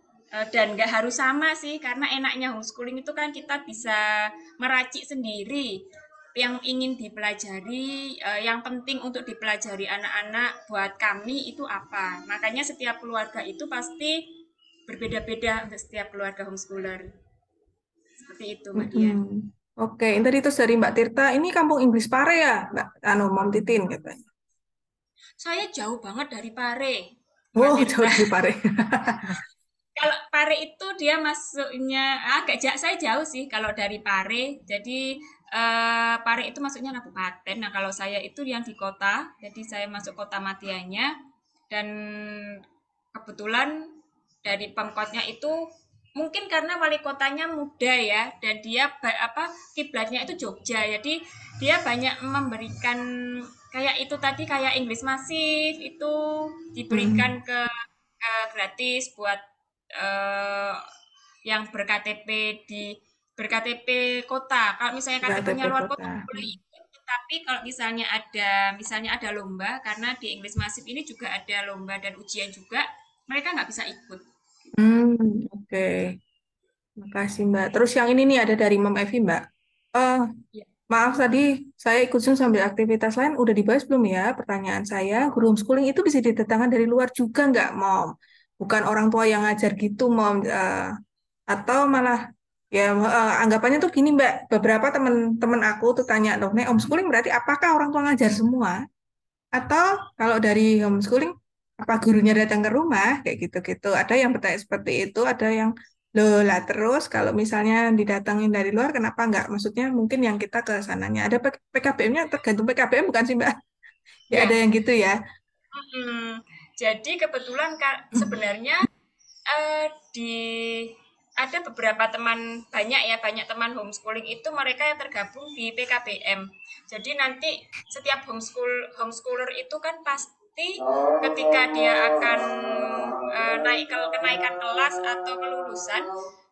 dan nggak harus sama sih karena enaknya homeschooling itu kan kita bisa meracik sendiri yang ingin dipelajari, yang penting untuk dipelajari anak-anak buat kami itu apa. Makanya setiap keluarga itu pasti berbeda-beda untuk setiap keluarga homeschooler. Seperti itu, Mbak Mm-mm. Dian. Oke, ini tadi terus dari Mbak Tirta, ini kampung Inggris Pare ya, Mbak Anu Mom Titin katanya. Saya jauh banget dari Pare, Mbak Oh, jauh Tirta. dari Pare. Kalau Pare itu dia masuknya agak jauh, saya jauh sih kalau dari Pare. Jadi Pare itu masuknya kabupaten. Nah, kalau saya itu yang di kota, jadi saya masuk kota Matianya dan kebetulan dari Pemkotnya itu mungkin karena wali kotanya muda ya dan dia apa kiblatnya itu Jogja. Jadi dia banyak memberikan kayak itu tadi kayak English Massive itu Mm. diberikan ke gratis buat eh, yang ber-KTP di ber-KTP kota. Kalau misalnya KTP KTP-nya luar kota kota. boleh ikut, tapi kalau misalnya ada lomba karena di English Massive ini juga ada lomba dan ujian juga, mereka nggak bisa ikut. Oke. Makasih, Mbak. Terus yang ini nih ada dari Mom Evi, Mbak. Eh, Ya. Maaf tadi saya ikut Zoom sambil aktivitas lain. Udah dibahas belum ya pertanyaan saya? Guru homeschooling itu bisa didatangkan dari luar juga nggak, Mom? Bukan orang tua yang ngajar gitu, Mom. Atau malah ya anggapannya tuh gini Mbak, beberapa teman-teman aku tuh tanya dong, nih homeschooling berarti apakah orang tua ngajar semua? Atau kalau dari homeschooling, apa gurunya datang ke rumah? Kayak gitu-gitu. Ada yang bertanya seperti itu, ada yang loh lah terus kalau misalnya didatangin dari luar, kenapa nggak? Maksudnya mungkin yang kita ke sananya. Ada PKBM-nya tergantung PKBM bukan sih Mbak? Ya ada Ya, yang gitu ya. jadi kebetulan Kak, sebenarnya di ada beberapa teman banyak ya banyak teman homeschooling itu mereka yang tergabung di PKBM. Jadi nanti setiap homeschooler itu kan pasti ketika dia akan kenaikan kelas atau kelulusan.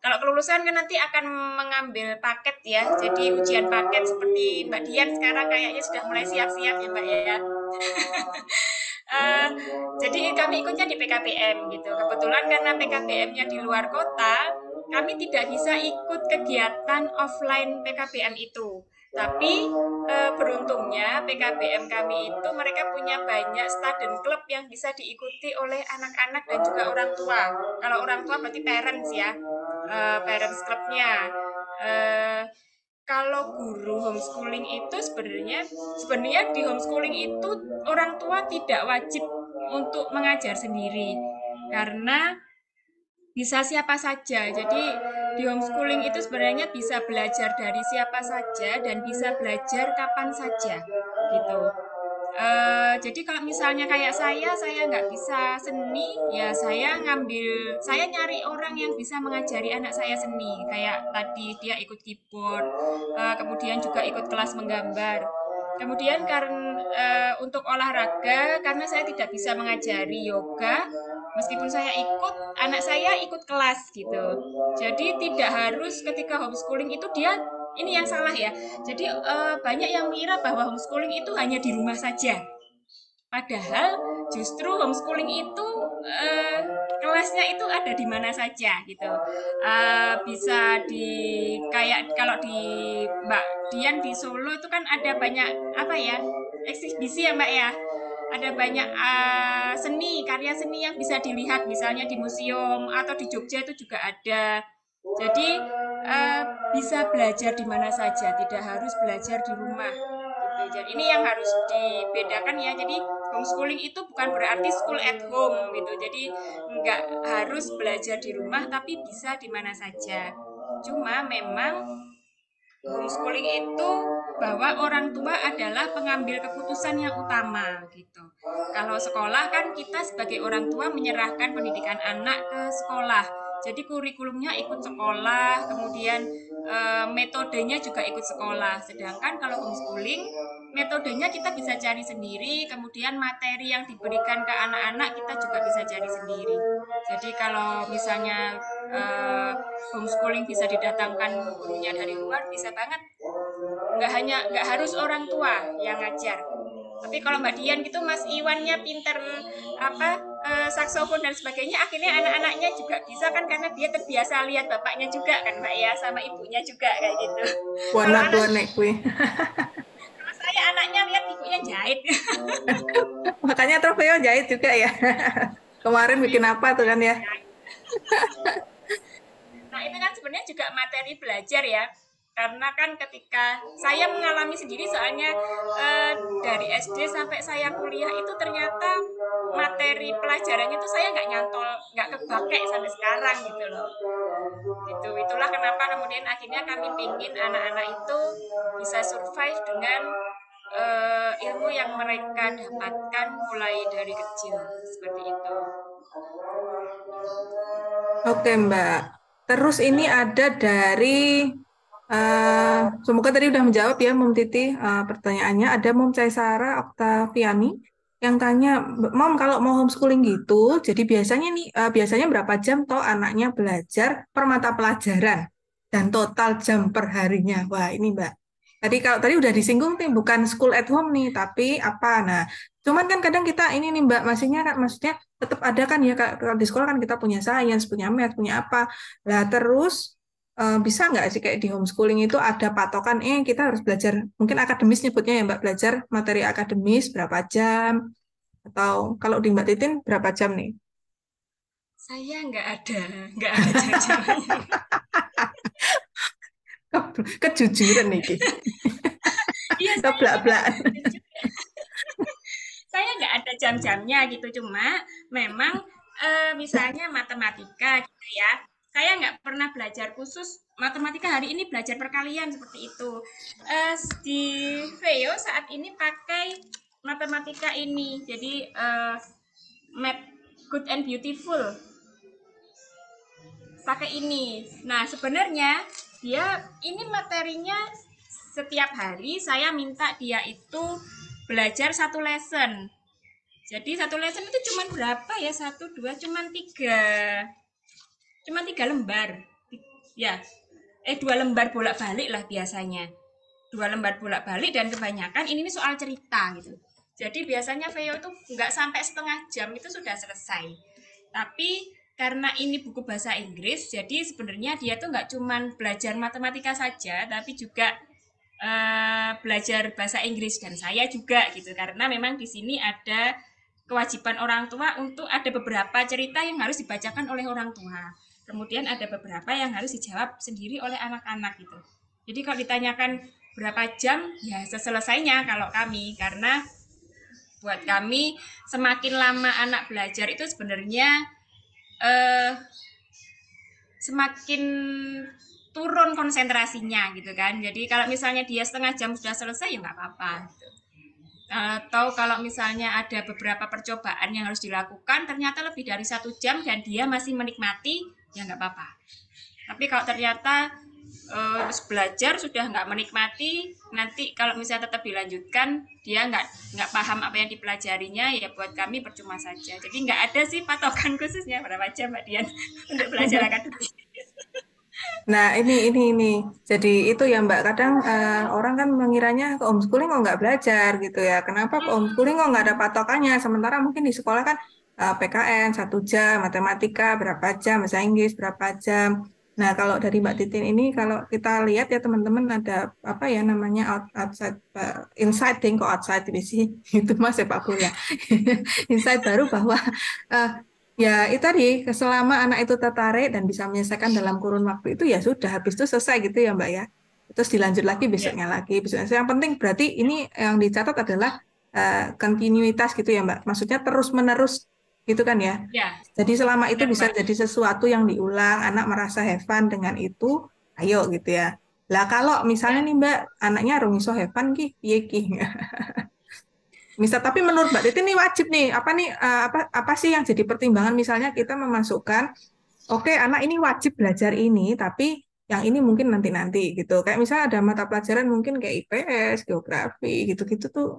Kalau kelulusan kan nanti akan mengambil paket ya. Jadi ujian paket seperti Mbak Dian sekarang kayaknya sudah mulai siap-siap ya Mbak ya. Eh, jadi kami ikutnya di PKBM gitu. Kebetulan karena PKBM-nya di luar kota, kami tidak bisa ikut kegiatan offline PKBM itu. Tapi beruntungnya PKBM kami itu mereka punya banyak student club yang bisa diikuti oleh anak-anak dan juga orang tua. Kalau orang tua berarti parents ya, parents clubnya. Eh, kalau guru homeschooling itu sebenarnya di homeschooling itu orang tua tidak wajib untuk mengajar sendiri karena bisa siapa saja. Jadi di homeschooling itu sebenarnya bisa belajar dari siapa saja dan bisa belajar kapan saja gitu. Jadi kalau misalnya kayak saya nggak bisa seni, ya saya nyari orang yang bisa mengajari anak saya seni. Kayak tadi dia ikut keyboard, kemudian juga ikut kelas menggambar. Kemudian karena untuk olahraga, karena saya tidak bisa mengajari yoga, meskipun saya ikut, anak saya ikut kelas gitu. Jadi tidak harus ketika homeschooling itu dia ini yang salah ya. Jadi banyak yang mengira bahwa homeschooling itu hanya di rumah saja. Padahal justru homeschooling itu eh, kelasnya itu ada di mana saja gitu. Bisa di kayak kalau di Mbak Dian di Solo itu kan ada banyak apa ya eksibisi ya Mbak ya. Ada banyak seni karya seni yang bisa dilihat misalnya di museum atau di Jogja itu juga ada. Jadi eh, bisa belajar di mana saja, tidak harus belajar di rumah gitu. Jadi ini yang harus dibedakan ya. Jadi homeschooling itu bukan berarti school at home gitu. Jadi nggak harus belajar di rumah tapi bisa di mana saja. Cuma memang homeschooling itu bahwa orang tua adalah pengambil keputusan yang utama gitu. Kalau sekolah kan kita sebagai orang tua menyerahkan pendidikan anak ke sekolah. Jadi kurikulumnya ikut sekolah, kemudian metodenya juga ikut sekolah. Sedangkan kalau homeschooling, metodenya kita bisa cari sendiri, kemudian materi yang diberikan ke anak-anak kita juga bisa cari sendiri. Jadi kalau misalnya eh, homeschooling bisa didatangkan gurunya dari luar, bisa banget. Nggak harus orang tua yang ngajar. Tapi kalau Mbak Dian gitu Mas Iwannya pinter apa saksofon dan sebagainya, akhirnya anak-anaknya juga bisa kan karena dia terbiasa lihat bapaknya juga kan Mbak ya sama ibunya juga kayak gitu. Kalau anak Warna-warni kue. kalau saya anaknya lihat ibunya jahit. Makanya Trofeo jahit juga ya. Kemarin bikin apa tuh kan ya? Nah, itu kan sebenarnya juga materi belajar ya. Karena kan ketika saya mengalami sendiri soalnya dari SD sampai saya kuliah itu ternyata materi pelajarannya itu saya nggak nyantol, nggak kepake sampai sekarang gitu loh. Itulah kenapa kemudian akhirnya kami pingin anak-anak itu bisa survive dengan ilmu yang mereka dapatkan mulai dari kecil seperti itu. Oke Mbak. Terus ini ada dari semoga tadi udah menjawab ya Mom Titi pertanyaannya. Ada Mom Caesara Oktaviani yang tanya, Mom kalau mau homeschooling gitu, jadi biasanya nih biasanya berapa jam toh anaknya belajar per mata pelajaran dan total jam per harinya. Wah ini Mbak. Tadi kalau tadi udah disinggung nih bukan school at home nih, tapi apa? Nah, cuman kan kadang kita ini nih Mbak, maksudnya tetap ada kan ya kalau di sekolah kan kita punya sains, punya math, punya apa. Lah terus bisa nggak sih kayak di homeschooling itu ada patokan kita harus belajar mungkin akademis nyebutnya ya Mbak belajar materi akademis berapa jam atau kalau di Mbak Titin berapa jam nih? Saya nggak ada jam-jamnya. Kejujuran nih, Iya, saya juga keblak-blakan. jujur, saya nggak ada jam-jamnya gitu. Cuma memang misalnya matematika gitu ya, saya nggak pernah belajar khusus matematika hari ini belajar perkalian seperti itu. Di VEO saat ini pakai matematika ini, jadi Math Good and Beautiful pakai ini. Nah, sebenarnya dia ini materinya setiap hari saya minta dia itu belajar satu lesson. Jadi satu lesson itu cuma berapa ya? Satu, dua, cuma tiga lembar. Ya, dua lembar bolak-balik lah biasanya. Dua lembar bolak-balik dan kebanyakan ini soal cerita gitu. Jadi biasanya VEO itu nggak sampai setengah jam itu sudah selesai. Tapi karena ini buku bahasa Inggris, jadi sebenarnya dia tuh nggak cuman belajar matematika saja, tapi juga belajar bahasa Inggris dan saya juga gitu. Karena memang di sini ada kewajiban orang tua untuk ada beberapa cerita yang harus dibacakan oleh orang tua. Kemudian ada beberapa yang harus dijawab sendiri oleh anak-anak gitu. Jadi kalau ditanyakan berapa jam, ya seselesainya kalau kami. Karena buat kami semakin lama anak belajar itu sebenarnya eh, semakin turun konsentrasinya gitu kan. Jadi kalau misalnya dia setengah jam sudah selesai ya nggak apa-apa. Gitu. Atau kalau misalnya ada beberapa percobaan yang harus dilakukan ternyata lebih dari 1 jam dan dia masih menikmati ya nggak apa-apa. Tapi kalau ternyata belajar sudah nggak menikmati, nanti kalau misalnya tetap dilanjutkan dia nggak paham apa yang dipelajarinya, ya buat kami percuma saja. Jadi nggak ada sih patokan khususnya berapa jam Mbak Dian untuk belajar akademik. Nah, ini. Jadi itu ya Mbak, kadang orang kan mengiranya ke homeschooling kok nggak belajar gitu ya. Kenapa ke homeschooling kok nggak ada patokannya? Sementara mungkin di sekolah kan PKN 1 jam, matematika berapa jam, bahasa Inggris berapa jam. Nah, kalau dari Mbak Titin ini, kalau kita lihat ya teman-teman ada apa ya namanya outside, inside thing kok outside sih, itu mas sepak bola. Insight baru bahwa eh, ya, itu tadi, selama anak itu tertarik dan bisa menyelesaikan dalam kurun waktu itu ya sudah, habis itu selesai gitu ya Mbak ya. Terus dilanjut lagi Ya, besoknya lagi, besoknya. Yang penting berarti ini yang dicatat adalah kontinuitas gitu ya Mbak. Maksudnya terus-menerus gitu kan ya. ya, Jadi selama itu benar bisa Mbak. jadi sesuatu yang diulang, anak merasa have fun dengan itu, ayo gitu ya. Lah kalau misalnya Ya, nih Mbak, anaknya rung iso have fun ki, piye ki? Misal, tapi menurut Mbak Titi ini wajib nih, apa nih, apa sih yang jadi pertimbangan misalnya kita memasukkan, oke anak ini wajib belajar ini, tapi yang ini mungkin nanti-nanti gitu. Kayak misalnya ada mata pelajaran mungkin kayak IPS, geografi, gitu-gitu tuh.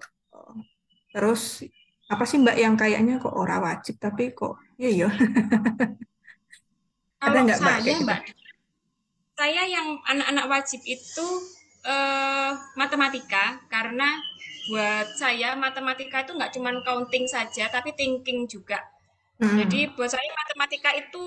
Terus apa sih Mbak yang kayaknya kok ora wajib, tapi kok iya iya, ada kalau nggak Mbak saya kayak gitu? Mbak, saya yang anak-anak wajib itu matematika karena buat saya matematika itu nggak cuma counting saja tapi thinking juga. Jadi Hmm. buat saya matematika itu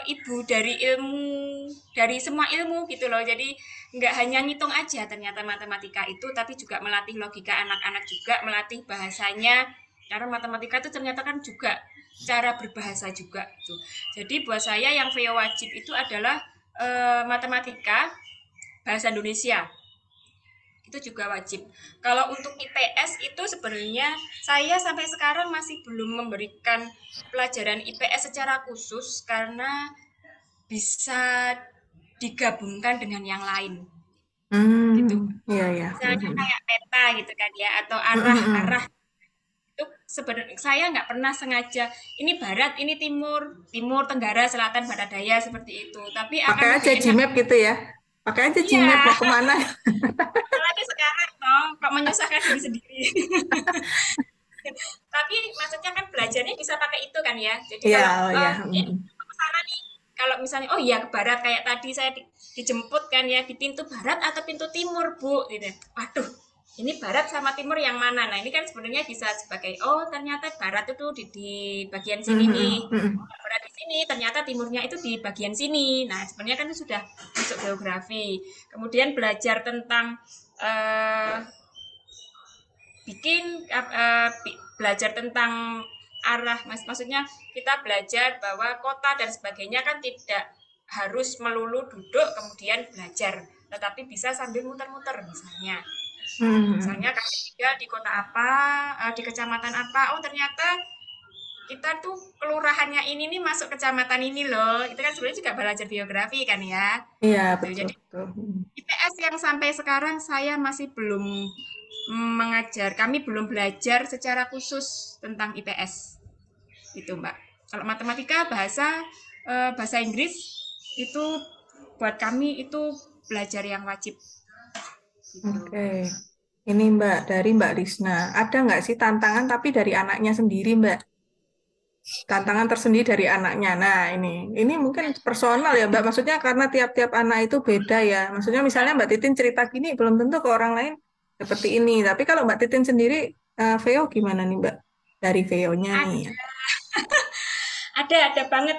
ibu dari ilmu, dari semua ilmu gitu loh. Jadi nggak hanya ngitung aja ternyata matematika itu, tapi juga melatih logika anak-anak juga, melatih bahasanya. Karena matematika itu ternyata kan juga cara berbahasa juga gitu. Jadi buat saya yang VO wajib itu adalah matematika, bahasa Indonesia itu juga wajib. Kalau untuk IPS itu sebenarnya saya sampai sekarang masih belum memberikan pelajaran IPS secara khusus karena bisa digabungkan dengan yang lain gitu. Hmm, iya ya. Misalnya kayak peta gitu kan ya atau arah-arah Hmm. itu sebenarnya saya nggak pernah sengaja ini barat, ini timur, timur, tenggara, selatan, barat, daya seperti itu. Tapi akan Pakai aja lebih enak. Gmap gitu ya. Pakai aja Gmap Iya, mau kemana? apalagi sekarang dong, kok menyusahkan diri sendiri. Tapi maksudnya kan belajarnya bisa pakai itu kan ya. Jadi Iya, kalau oh ya. ke sana nih, kalau misalnya oh iya ke barat kayak tadi saya dijemput kan ya di pintu barat atau pintu timur Bu gitu. Waduh, ini barat sama timur yang mana? Nah ini kan sebenarnya bisa sebagai oh ternyata barat itu di bagian sini nih, barat di sini ternyata timurnya itu di bagian sini. Nah sebenarnya kan itu sudah masuk geografi. Kemudian belajar tentang bikin belajar tentang arah, maksudnya kita belajar bahwa kota dan sebagainya kan tidak harus melulu duduk kemudian belajar, tetapi bisa sambil muter-muter misalnya. Hmm. Misalnya kami tinggal di kota apa, di kecamatan apa, oh ternyata kita tuh kelurahannya ini nih masuk kecamatan ini loh. Itu kan sebenarnya juga belajar biografi kan ya. Iya, Gitu. betul, Jadi betul. IPS yang sampai sekarang saya masih belum mengajar. Kami belum belajar secara khusus tentang IPS. Gitu, Mbak. Kalau matematika, bahasa Inggris itu buat kami itu belajar yang wajib gitu. Oke. Ini Mbak, dari Mbak Risna. Ada nggak sih tantangan tapi dari anaknya sendiri, Mbak? Tantangan tersendiri dari anaknya. Nah, ini mungkin personal ya, Mbak. Maksudnya karena tiap-tiap anak itu beda ya. Maksudnya misalnya Mbak Titin cerita gini, belum tentu ke orang lain seperti ini. Tapi kalau Mbak Titin sendiri, Veo gimana nih, Mbak? Dari Veo-nya nih. Ada, ada banget.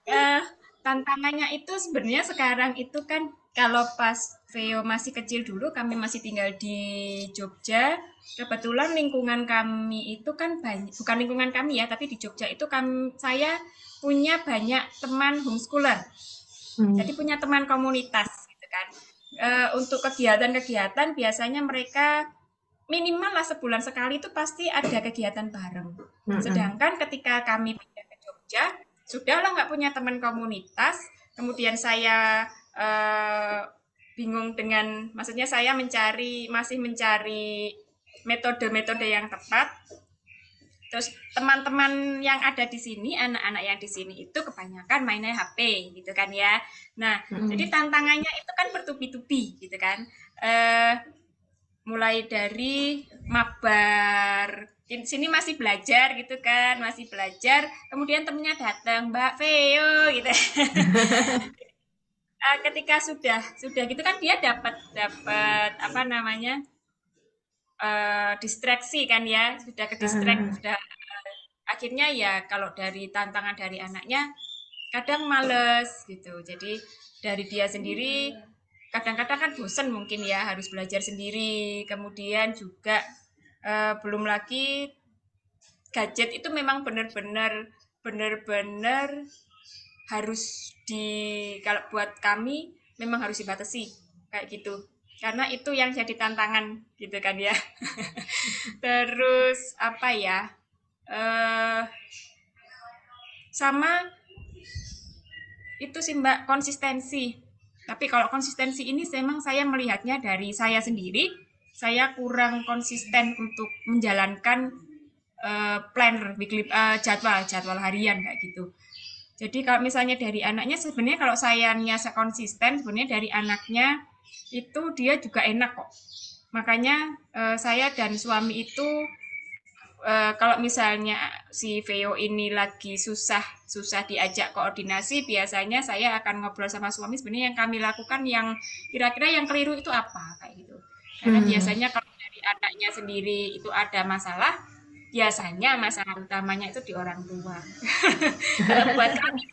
eh, Tantangannya itu sebenarnya sekarang itu kan kalau pas Veo masih kecil dulu, kami masih tinggal di Jogja. Kebetulan lingkungan kami itu kan banyak, bukan lingkungan kami ya, tapi di Jogja itu saya punya banyak teman homeschooler. Hmm. Jadi punya teman komunitas gitu kan. Untuk kegiatan-kegiatan biasanya mereka minimal lah sebulan sekali itu pasti ada kegiatan bareng. Mm-mm. Sedangkan ketika kami pindah ke Jogja, sudah lah nggak punya teman komunitas, kemudian saya bingung dengan, maksudnya saya masih mencari metode-metode yang tepat. Terus teman-teman yang ada di sini, anak-anak yang di sini itu kebanyakan mainnya HP gitu kan ya. Nah, jadi Mm-mm. tantangannya itu kan bertubi-tubi gitu kan. Eh Mulai dari mabar di sini masih belajar gitu kan, masih belajar, kemudian temennya datang, Mbak Veo gitu. Ketika sudah gitu kan dia dapat dapat apa namanya, distraksi kan ya, sudah ke distract, Ah, sudah akhirnya ya kalau dari tantangan dari anaknya kadang males gitu. Jadi dari dia sendiri kadang-kadang kan bosen mungkin ya harus belajar sendiri. Kemudian juga belum lagi gadget itu memang benar-benar harus kalau buat kami memang harus dibatasi kayak gitu. Karena itu yang jadi tantangan gitu kan ya. Terus apa ya? eh Sama itu sih Mbak, konsistensi. Tapi kalau konsistensi ini memang saya melihatnya dari saya sendiri, saya kurang konsisten untuk menjalankan planner, jadwal harian kayak gitu. Jadi kalau misalnya dari anaknya sebenarnya kalau saya niasa konsisten sebenarnya dari anaknya itu dia juga enak kok. Makanya saya dan suami itu kalau misalnya si Veo ini lagi susah diajak koordinasi, biasanya saya akan ngobrol sama suami sebenarnya yang kami lakukan yang kira-kira yang keliru itu apa kayak gitu. Karena hmm. biasanya kalau dari anaknya sendiri itu ada masalah, biasanya masalah utamanya itu di orang tua. Kalau buat kami,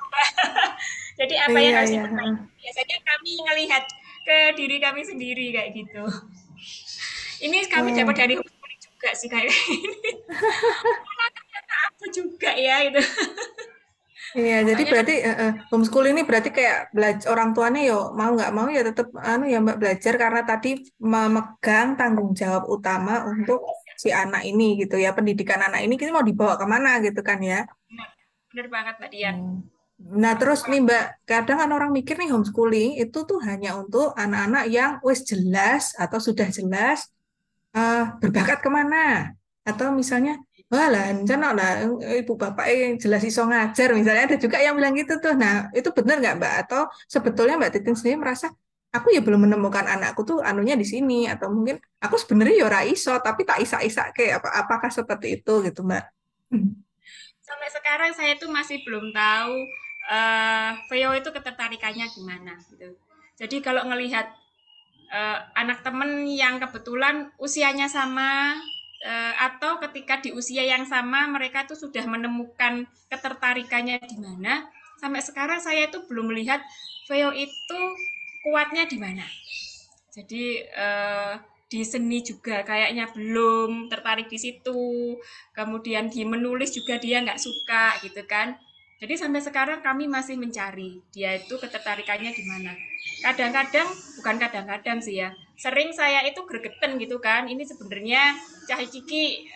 jadi apa yang Iya, harus iya. diperbaiki? Biasanya kami ngelihat ke diri kami sendiri kayak gitu. Ini kami dapat Oh. dari homeschooling juga sih kayak ini. Aku juga ya itu. Iya, jadi Pokoknya berarti homeschool ini berarti kayak belajar orang tuanya yo mau nggak mau ya tetap anu ya Mbak belajar karena tadi memegang tanggung jawab utama untuk si anak ini gitu ya pendidikan anak ini kita mau dibawa kemana gitu kan ya. benar, benar banget Mbak Dian. Hmm. Nah terus Kalau nih Mbak kadang kan orang mikir nih homeschooling itu tuh hanya untuk anak-anak yang wis jelas atau sudah jelas berbakat kemana atau misalnya wah lah rencana lah ibu bapak yang jelas iso ngajar misalnya ada juga yang bilang gitu tuh nah itu benar nggak Mbak atau sebetulnya Mbak Titin sendiri merasa aku ya belum menemukan anakku tuh anunya di sini atau mungkin aku sebenarnya ya ora iso tapi tak isak-isak kayak apakah seperti itu gitu Mbak. Hmm. sampai sekarang saya tuh masih belum tahu Veo itu ketertarikannya gimana gitu. Jadi kalau ngelihat anak temen yang kebetulan usianya sama atau ketika di usia yang sama mereka tuh sudah menemukan ketertarikannya di mana, sampai sekarang saya itu belum melihat Veo itu kuatnya di mana. Jadi di seni juga kayaknya belum tertarik di situ. Kemudian di menulis juga dia nggak suka gitu kan. Jadi sampai sekarang kami masih mencari dia itu ketertarikannya di mana. Kadang-kadang, bukan kadang-kadang sih ya, sering saya itu gregeten gitu kan. Ini sebenarnya Cah Kiki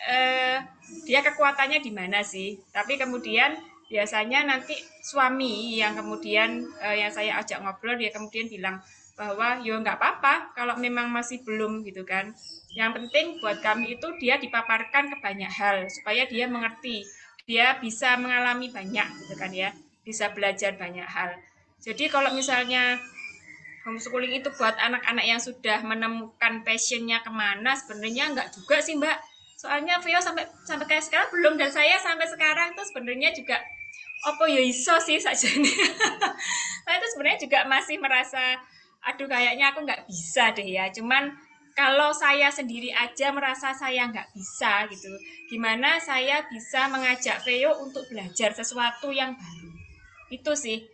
dia kekuatannya di mana sih? Tapi kemudian biasanya nanti suami yang kemudian yang saya ajak ngobrol dia kemudian bilang bahwa yo nggak apa-apa kalau memang masih belum gitu kan. Yang penting buat kami itu dia dipaparkan ke banyak hal supaya dia mengerti, dia bisa mengalami banyak gitu kan ya, bisa belajar banyak hal. Jadi kalau misalnya homeschooling itu buat anak-anak yang sudah menemukan passionnya kemana, sebenarnya enggak juga sih Mbak. Soalnya Vio sampai sampai kayak sekarang belum, dan saya sampai sekarang itu sebenarnya juga opo yo iso sih saja ini. Saya itu sebenarnya juga masih merasa aduh kayaknya aku nggak bisa deh ya. Cuman kalau saya sendiri aja merasa saya nggak bisa gitu. Gimana saya bisa mengajak Veo untuk belajar sesuatu yang baru. Itu sih,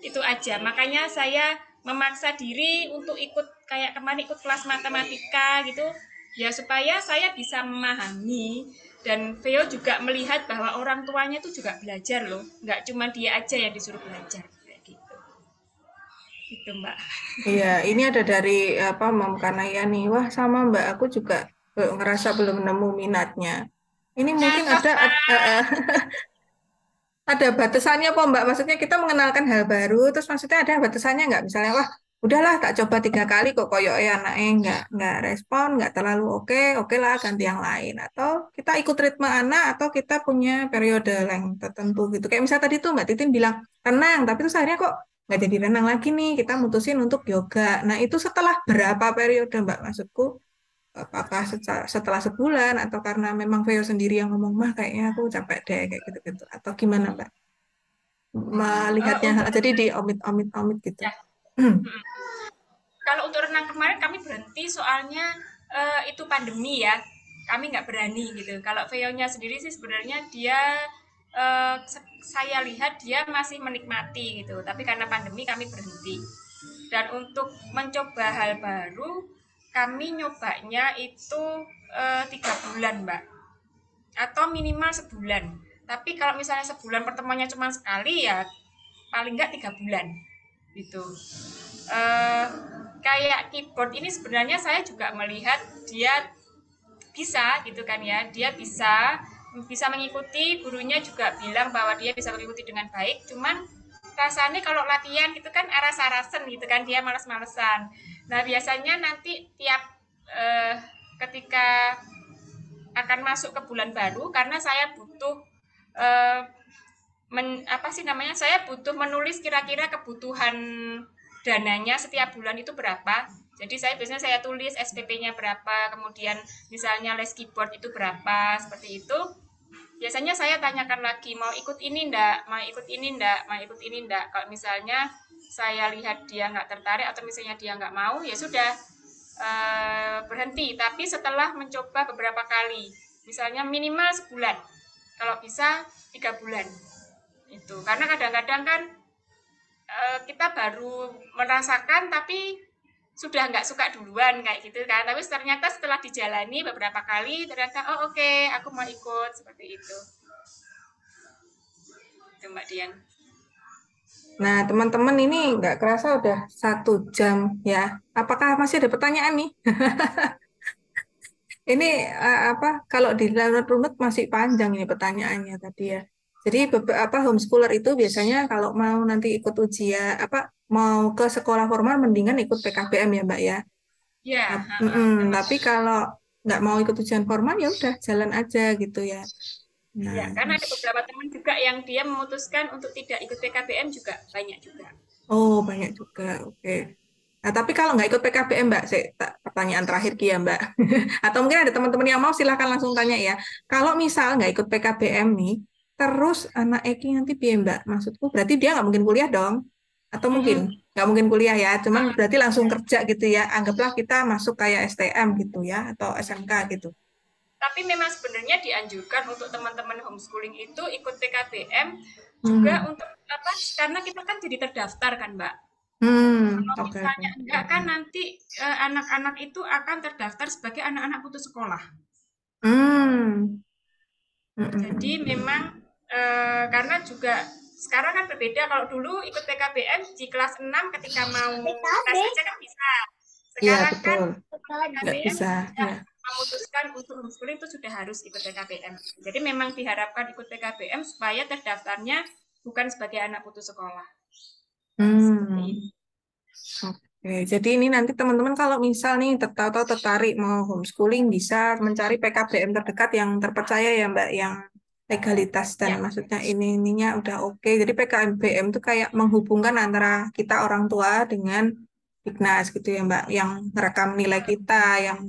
itu aja. Makanya saya memaksa diri untuk ikut kayak kemarin ikut kelas matematika gitu. Ya supaya saya bisa memahami dan Veo juga melihat bahwa orang tuanya itu juga belajar loh. Nggak cuma dia aja yang disuruh belajar. Kayak gitu. Gitu Mbak. Iya, ini ada dari apa Mam Kanaya nih. Wah, sama Mbak, aku juga ngerasa belum nemu minatnya. Ini mungkin Cakep ada Mbak. ada batasannya apa Mbak? Maksudnya kita mengenalkan hal baru, terus maksudnya ada batasannya nggak? Misalnya, wah, udahlah tak coba 3 kali kok koyo anaknya nggak respon, nggak terlalu oke, oke lah ganti yang lain. Atau kita ikut ritme anak, atau kita punya periode yang tertentu gitu. Kayak misalnya tadi tuh Mbak Titin bilang renang, tapi terus akhirnya kok nggak jadi renang lagi nih, kita mutusin untuk yoga. Nah itu setelah berapa periode Mbak? Maksudku, apakah setelah sebulan, atau karena memang Veo sendiri yang ngomong, mah kayaknya aku capek deh, kayak gitu-gitu. Atau gimana Mbak? Melihatnya Untuk jadi di omit gitu. ya, kalau untuk renang kemarin kami berhenti soalnya itu pandemi ya. Kami nggak berani gitu. Kalau Veo-nya sendiri sih sebenarnya dia saya lihat dia masih menikmati gitu. Tapi karena pandemi kami berhenti. Dan untuk mencoba hal baru, kami nyobanya itu 3 bulan, Mbak. Atau minimal sebulan. Tapi kalau misalnya sebulan pertemuannya cuma sekali ya paling nggak 3 bulan gitu. eh, Kayak keyboard ini sebenarnya saya juga melihat dia bisa gitu kan ya, dia bisa bisa mengikuti, gurunya juga bilang bahwa dia bisa mengikuti dengan baik, cuman rasanya kalau latihan gitu kan aras-arasen gitu kan, dia males-malesan. Nah biasanya nanti tiap eh, ketika akan masuk ke bulan baru, karena saya butuh eh, apa sih namanya, saya butuh menulis kira-kira kebutuhan dananya setiap bulan itu berapa. Jadi saya biasanya saya tulis SPP-nya berapa, kemudian misalnya les keyboard itu berapa, seperti itu. Biasanya saya tanyakan lagi, mau ikut ini ndak, mau ikut ini ndak, mau ikut ini ndak. Kalau misalnya saya lihat dia nggak tertarik atau misalnya dia nggak mau, ya sudah berhenti. Tapi setelah mencoba beberapa kali, misalnya minimal sebulan, kalau bisa 3 bulan itu. Karena kadang-kadang kan kita baru merasakan tapi sudah nggak suka duluan kayak gitu kan, tapi ternyata setelah dijalani beberapa kali ternyata oh oke, aku mau ikut seperti itu Mbak Dian. Nah, teman-teman ini nggak kerasa udah 1 jam ya. Apakah masih ada pertanyaan nih? Ini apa? Kalau di runut-runut masih panjang ini pertanyaannya tadi ya. Jadi beberapa homeschooler itu biasanya kalau mau nanti ikut ujian apa mau ke sekolah formal mendingan ikut PKBM ya Mbak ya. Ya, memang. Tapi kalau nggak mau ikut ujian formal ya udah jalan aja gitu ya. Nah, Ya, karena ada beberapa teman juga yang dia memutuskan untuk tidak ikut PKBM juga banyak juga. oh banyak juga. Oke. Nah, tapi kalau nggak ikut PKBM, Mbak, pertanyaan terakhir Ki ya, Mbak. Atau mungkin ada teman-teman yang mau, silahkan langsung tanya ya. Kalau misal nggak ikut PKBM nih, terus anak Eki nanti piye, Mbak? Maksudku berarti dia nggak mungkin kuliah dong? Atau mungkin Mm-mm. nggak mungkin kuliah ya, cuman berarti langsung Ya. kerja gitu ya. Anggaplah kita masuk kayak STM gitu ya, atau SMK gitu. Tapi memang sebenarnya dianjurkan untuk teman-teman homeschooling itu ikut PKBM juga Hmm. untuk apa? Karena kita kan jadi terdaftar kan, Mbak. Kalau Oke, oke. misalnya enggak kan nanti anak-anak itu akan terdaftar sebagai anak-anak putus sekolah. Hmm, Jadi mm-mm. memang karena juga sekarang kan berbeda kalau dulu ikut PKBM di kelas 6 ketika mau tes aja kan bisa. Iya, Sekarang kan betul. Nggak PKBM bisa. sudah Ya. memutuskan untuk homeschooling itu sudah harus ikut PKBM. Jadi memang diharapkan ikut PKBM supaya terdaftarnya bukan sebagai anak putus sekolah. Seperti Hmm. itu. Oke, jadi ini nanti teman-teman kalau misal nih tahu-tahu tertarik mau homeschooling bisa mencari PKBM terdekat yang terpercaya ya Mbak, yang legalitas dan Ya, maksudnya ininya udah oke. Jadi PKBM itu kayak menghubungkan antara kita orang tua dengan Dignas gitu ya Mbak, yang merekam nilai kita, yang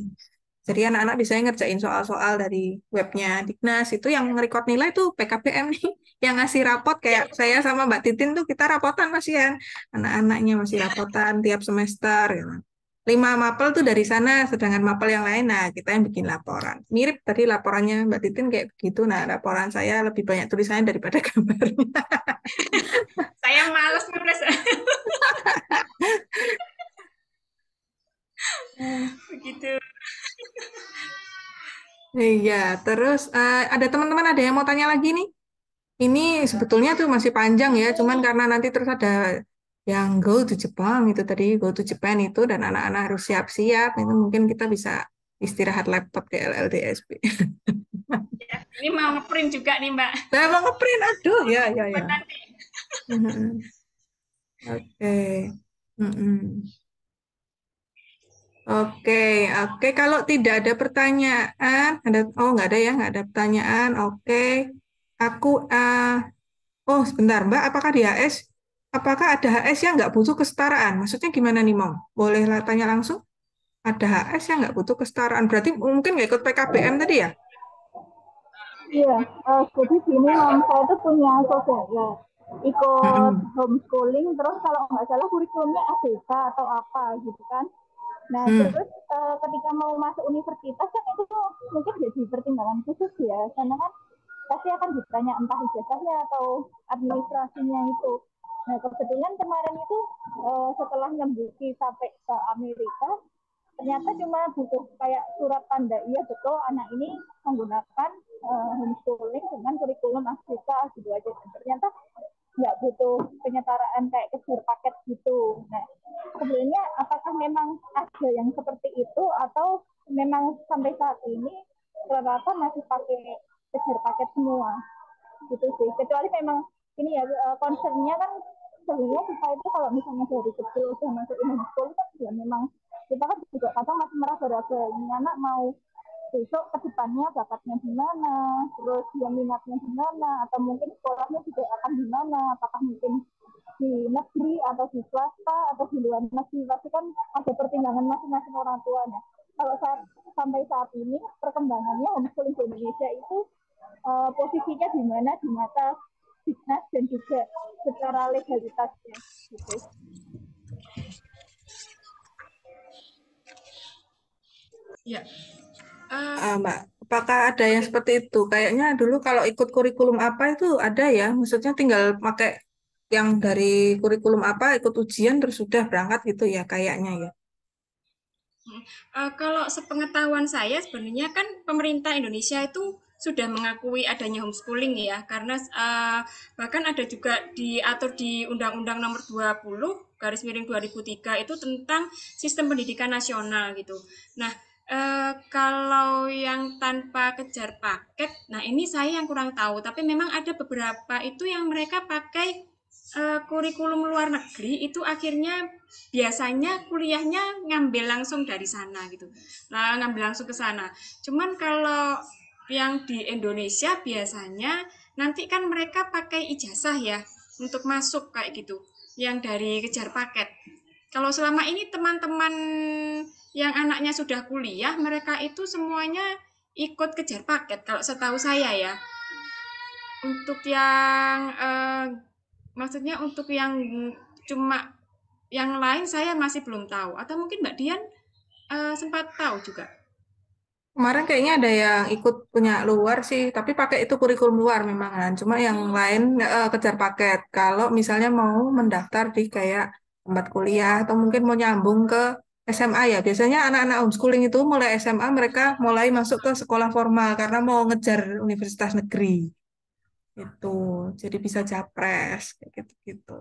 jadi anak-anak bisa ngerjain soal-soal dari webnya Dignas itu yang ngerekod nilai tuh PKBM nih, yang ngasih rapot ya, kayak saya sama Mbak Titin tuh kita rapotan masih ya, anak-anaknya masih rapotan tiap semester gitu. 5 mapel tuh dari sana, sedangkan mapel yang lain, nah kita yang bikin laporan. Mirip tadi laporannya Mbak Titin kayak begitu, nah laporan saya lebih banyak tulisannya daripada gambarnya. saya males nulis begitu. Iya, terus ada teman-teman ada yang mau tanya lagi nih? Ini sebetulnya tuh masih panjang ya, cuman karena nanti terus ada yang go to Jepang itu tadi, go to Japan itu dan anak-anak harus siap-siap, itu mungkin kita bisa istirahat laptop ke LLDSP. Ya, ini mau ngeprint juga nih Mbak. Nah, mau ngeprint, aduh, ya, ya, ya. Buat nanti. Mhm. Oke. Mhm. Oke, oke. Kalau tidak ada pertanyaan, oh nggak ada ya, nggak ada pertanyaan. Oke, aku oh, sebentar, Mbak. Apakah ada HS yang nggak butuh kesetaraan? Maksudnya gimana nih, Mom? Boleh tanya langsung? Ada HS yang nggak butuh kesetaraan. Berarti mungkin nggak ikut PKBM tadi ya? Iya, jadi gini Mam, saya tuh punya saudara ikut Mm-mm. homeschooling, terus kalau nggak salah kurikulumnya ABK atau apa gitu kan. Nah, Hmm. terus ketika mau masuk universitas kan itu mungkin jadi pertimbangan khusus ya, karena kan pasti akan ditanya entah ijazahnya atau administrasinya itu. Nah, kebetulan kemarin itu setelah nyembuhi sampai ke Amerika, ternyata cuma butuh kayak surat tanda iya betul anak ini menggunakan homeschooling dengan kurikulum Afrika gitu aja. Dan ternyata nggak butuh penyetaraan kayak kejar paket gitu. Nah, sebenarnya apakah memang ada yang seperti itu atau memang sampai saat ini rata-rata masih pakai kejar paket semua gitu sih. Kecuali memang ini ya concernnya kan sebenarnya kita itu kalau misalnya dari kecil udah masuk homeschool kan ya memang kita kan juga kadang masih meraba-raba ini anak mau besok ke depannya bakatnya di mana, terus dia minatnya di mana, atau mungkin sekolahnya juga akan di mana, apakah mungkin di negeri atau di swasta atau di luar negeri, pasti kan ada pertimbangan masing-masing orang tuanya. Kalau sampai saat ini perkembangannya homeschooling di Indonesia itu posisinya di mana di mata Dignas dan juga secara legalitasnya gitu. Ya, uh, Mbak, apakah ada yang oke. seperti itu? Kayaknya dulu kalau ikut kurikulum apa itu ada ya, maksudnya tinggal pakai yang dari kurikulum apa, ikut ujian terus sudah berangkat gitu ya, kayaknya ya. Kalau sepengetahuan saya sebenarnya kan pemerintah Indonesia itu sudah mengakui adanya homeschooling ya, karena bahkan ada juga diatur di Undang-Undang Nomor 20 garis miring 2003 itu tentang sistem pendidikan nasional gitu. Nah, kalau yang tanpa kejar paket, nah ini saya yang kurang tahu, tapi memang ada beberapa itu yang mereka pakai kurikulum luar negeri itu akhirnya biasanya kuliahnya ngambil langsung dari sana gitu. Nah, ngambil langsung ke sana. Cuman kalau yang di Indonesia biasanya nanti kan mereka pakai ijazah ya untuk masuk kayak gitu. Yang dari kejar paket. Kalau selama ini teman-teman yang anaknya sudah kuliah, mereka itu semuanya ikut kejar paket kalau setahu saya ya. Untuk yang maksudnya untuk yang cuma yang lain saya masih belum tahu atau mungkin Mbak Dian sempat tahu juga. Kemarin kayaknya ada yang ikut punya luar sih, tapi pakai itu kurikulum luar memang kan. Cuma yang lain kejar paket. Kalau misalnya mau mendaftar di kayak tempat kuliah atau mungkin mau nyambung ke SMA ya. Biasanya anak-anak homeschooling itu mulai SMA mereka mulai masuk ke sekolah formal karena mau ngejar universitas negeri. Itu. Jadi bisa japres kayak gitu-gitu.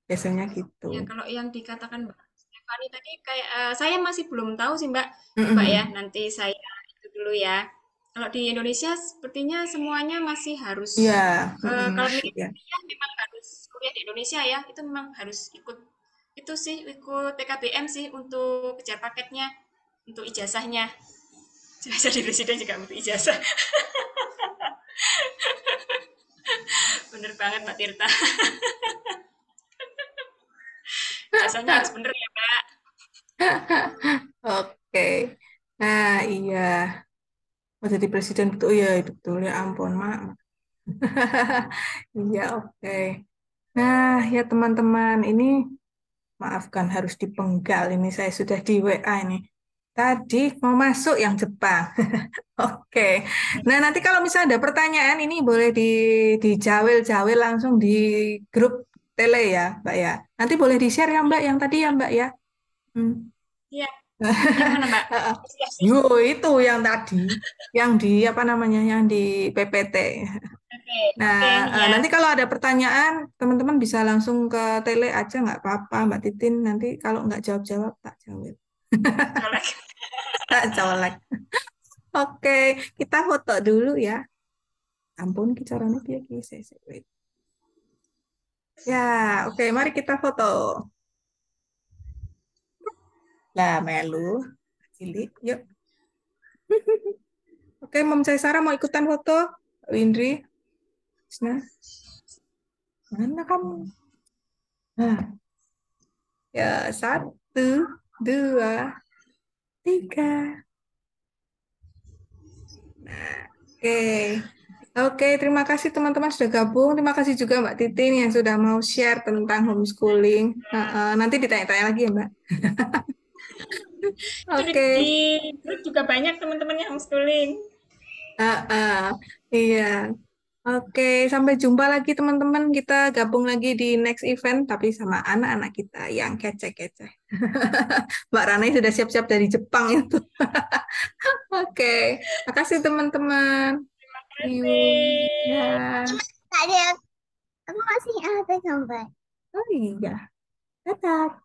Biasanya gitu. Ya, kalau yang dikatakan Mbak Stefani tadi kayak saya masih belum tahu sih Mbak. Coba ya, Mm-mm. nanti saya itu dulu ya. Kalau di Indonesia sepertinya semuanya masih harus Iya, mm-mm, kalau masih milih ya. kuliah memang harus kuliah di Indonesia ya. Itu memang harus ikut itu sih ikut PKBM sih untuk kejar paketnya, untuk ijazahnya. Ijazah di presiden juga butuh ijazah. Bener banget Mbak Tirta. Ijazahnya harus bener ya Mbak. Oke. Nah, iya. Mau jadi presiden betul ya, itu betul ya ampun, Mak. Iya, oke. Nah, ya teman-teman, ini maafkan harus dipenggal. Ini saya sudah di WA ini. Tadi mau masuk yang Jepang. Oke. Nah, nanti kalau misalnya ada pertanyaan ini boleh dijawil-jawil langsung di grup tele ya, Mbak ya. Nanti boleh di-share ya, Mbak, yang tadi ya, Mbak ya. Hmm. Iya, yang mana Mbak? Kasih. Yo, itu yang tadi, yang di apa namanya, yang di PPT. Oke, Nah, oke, ya. nanti kalau ada pertanyaan, teman-teman bisa langsung ke tele aja, nggak apa-apa, Mbak Titin. Nanti kalau nggak jawab-jawab, tak jawab. Colek. Tak colek. Oke, kita foto dulu ya. Ampun, ki caranya piye ki? Wait. Ya, oke, mari kita foto. Lah, melu. Cilik, yuk. Oke, Mom Sarah mau ikutan foto? Windri, Isna, mana kamu? Nah, ya, satu, dua, tiga. Oke. Oke, terima kasih teman-teman sudah gabung. Terima kasih juga Mbak Titin yang sudah mau share tentang homeschooling. Nanti ditanya-tanya lagi ya, Mbak. Itu di Oke. grup juga banyak teman-teman yang homeschooling. Iya. Oke, sampai jumpa lagi teman-teman. Kita gabung lagi di next event, tapi sama anak-anak kita yang kece-kece. Mbak Rani sudah siap-siap dari Jepang itu. Oke, makasih teman-teman. See you. Ya. Kasih. Tadi aku masih ada gambar. Oh iya. Dadah.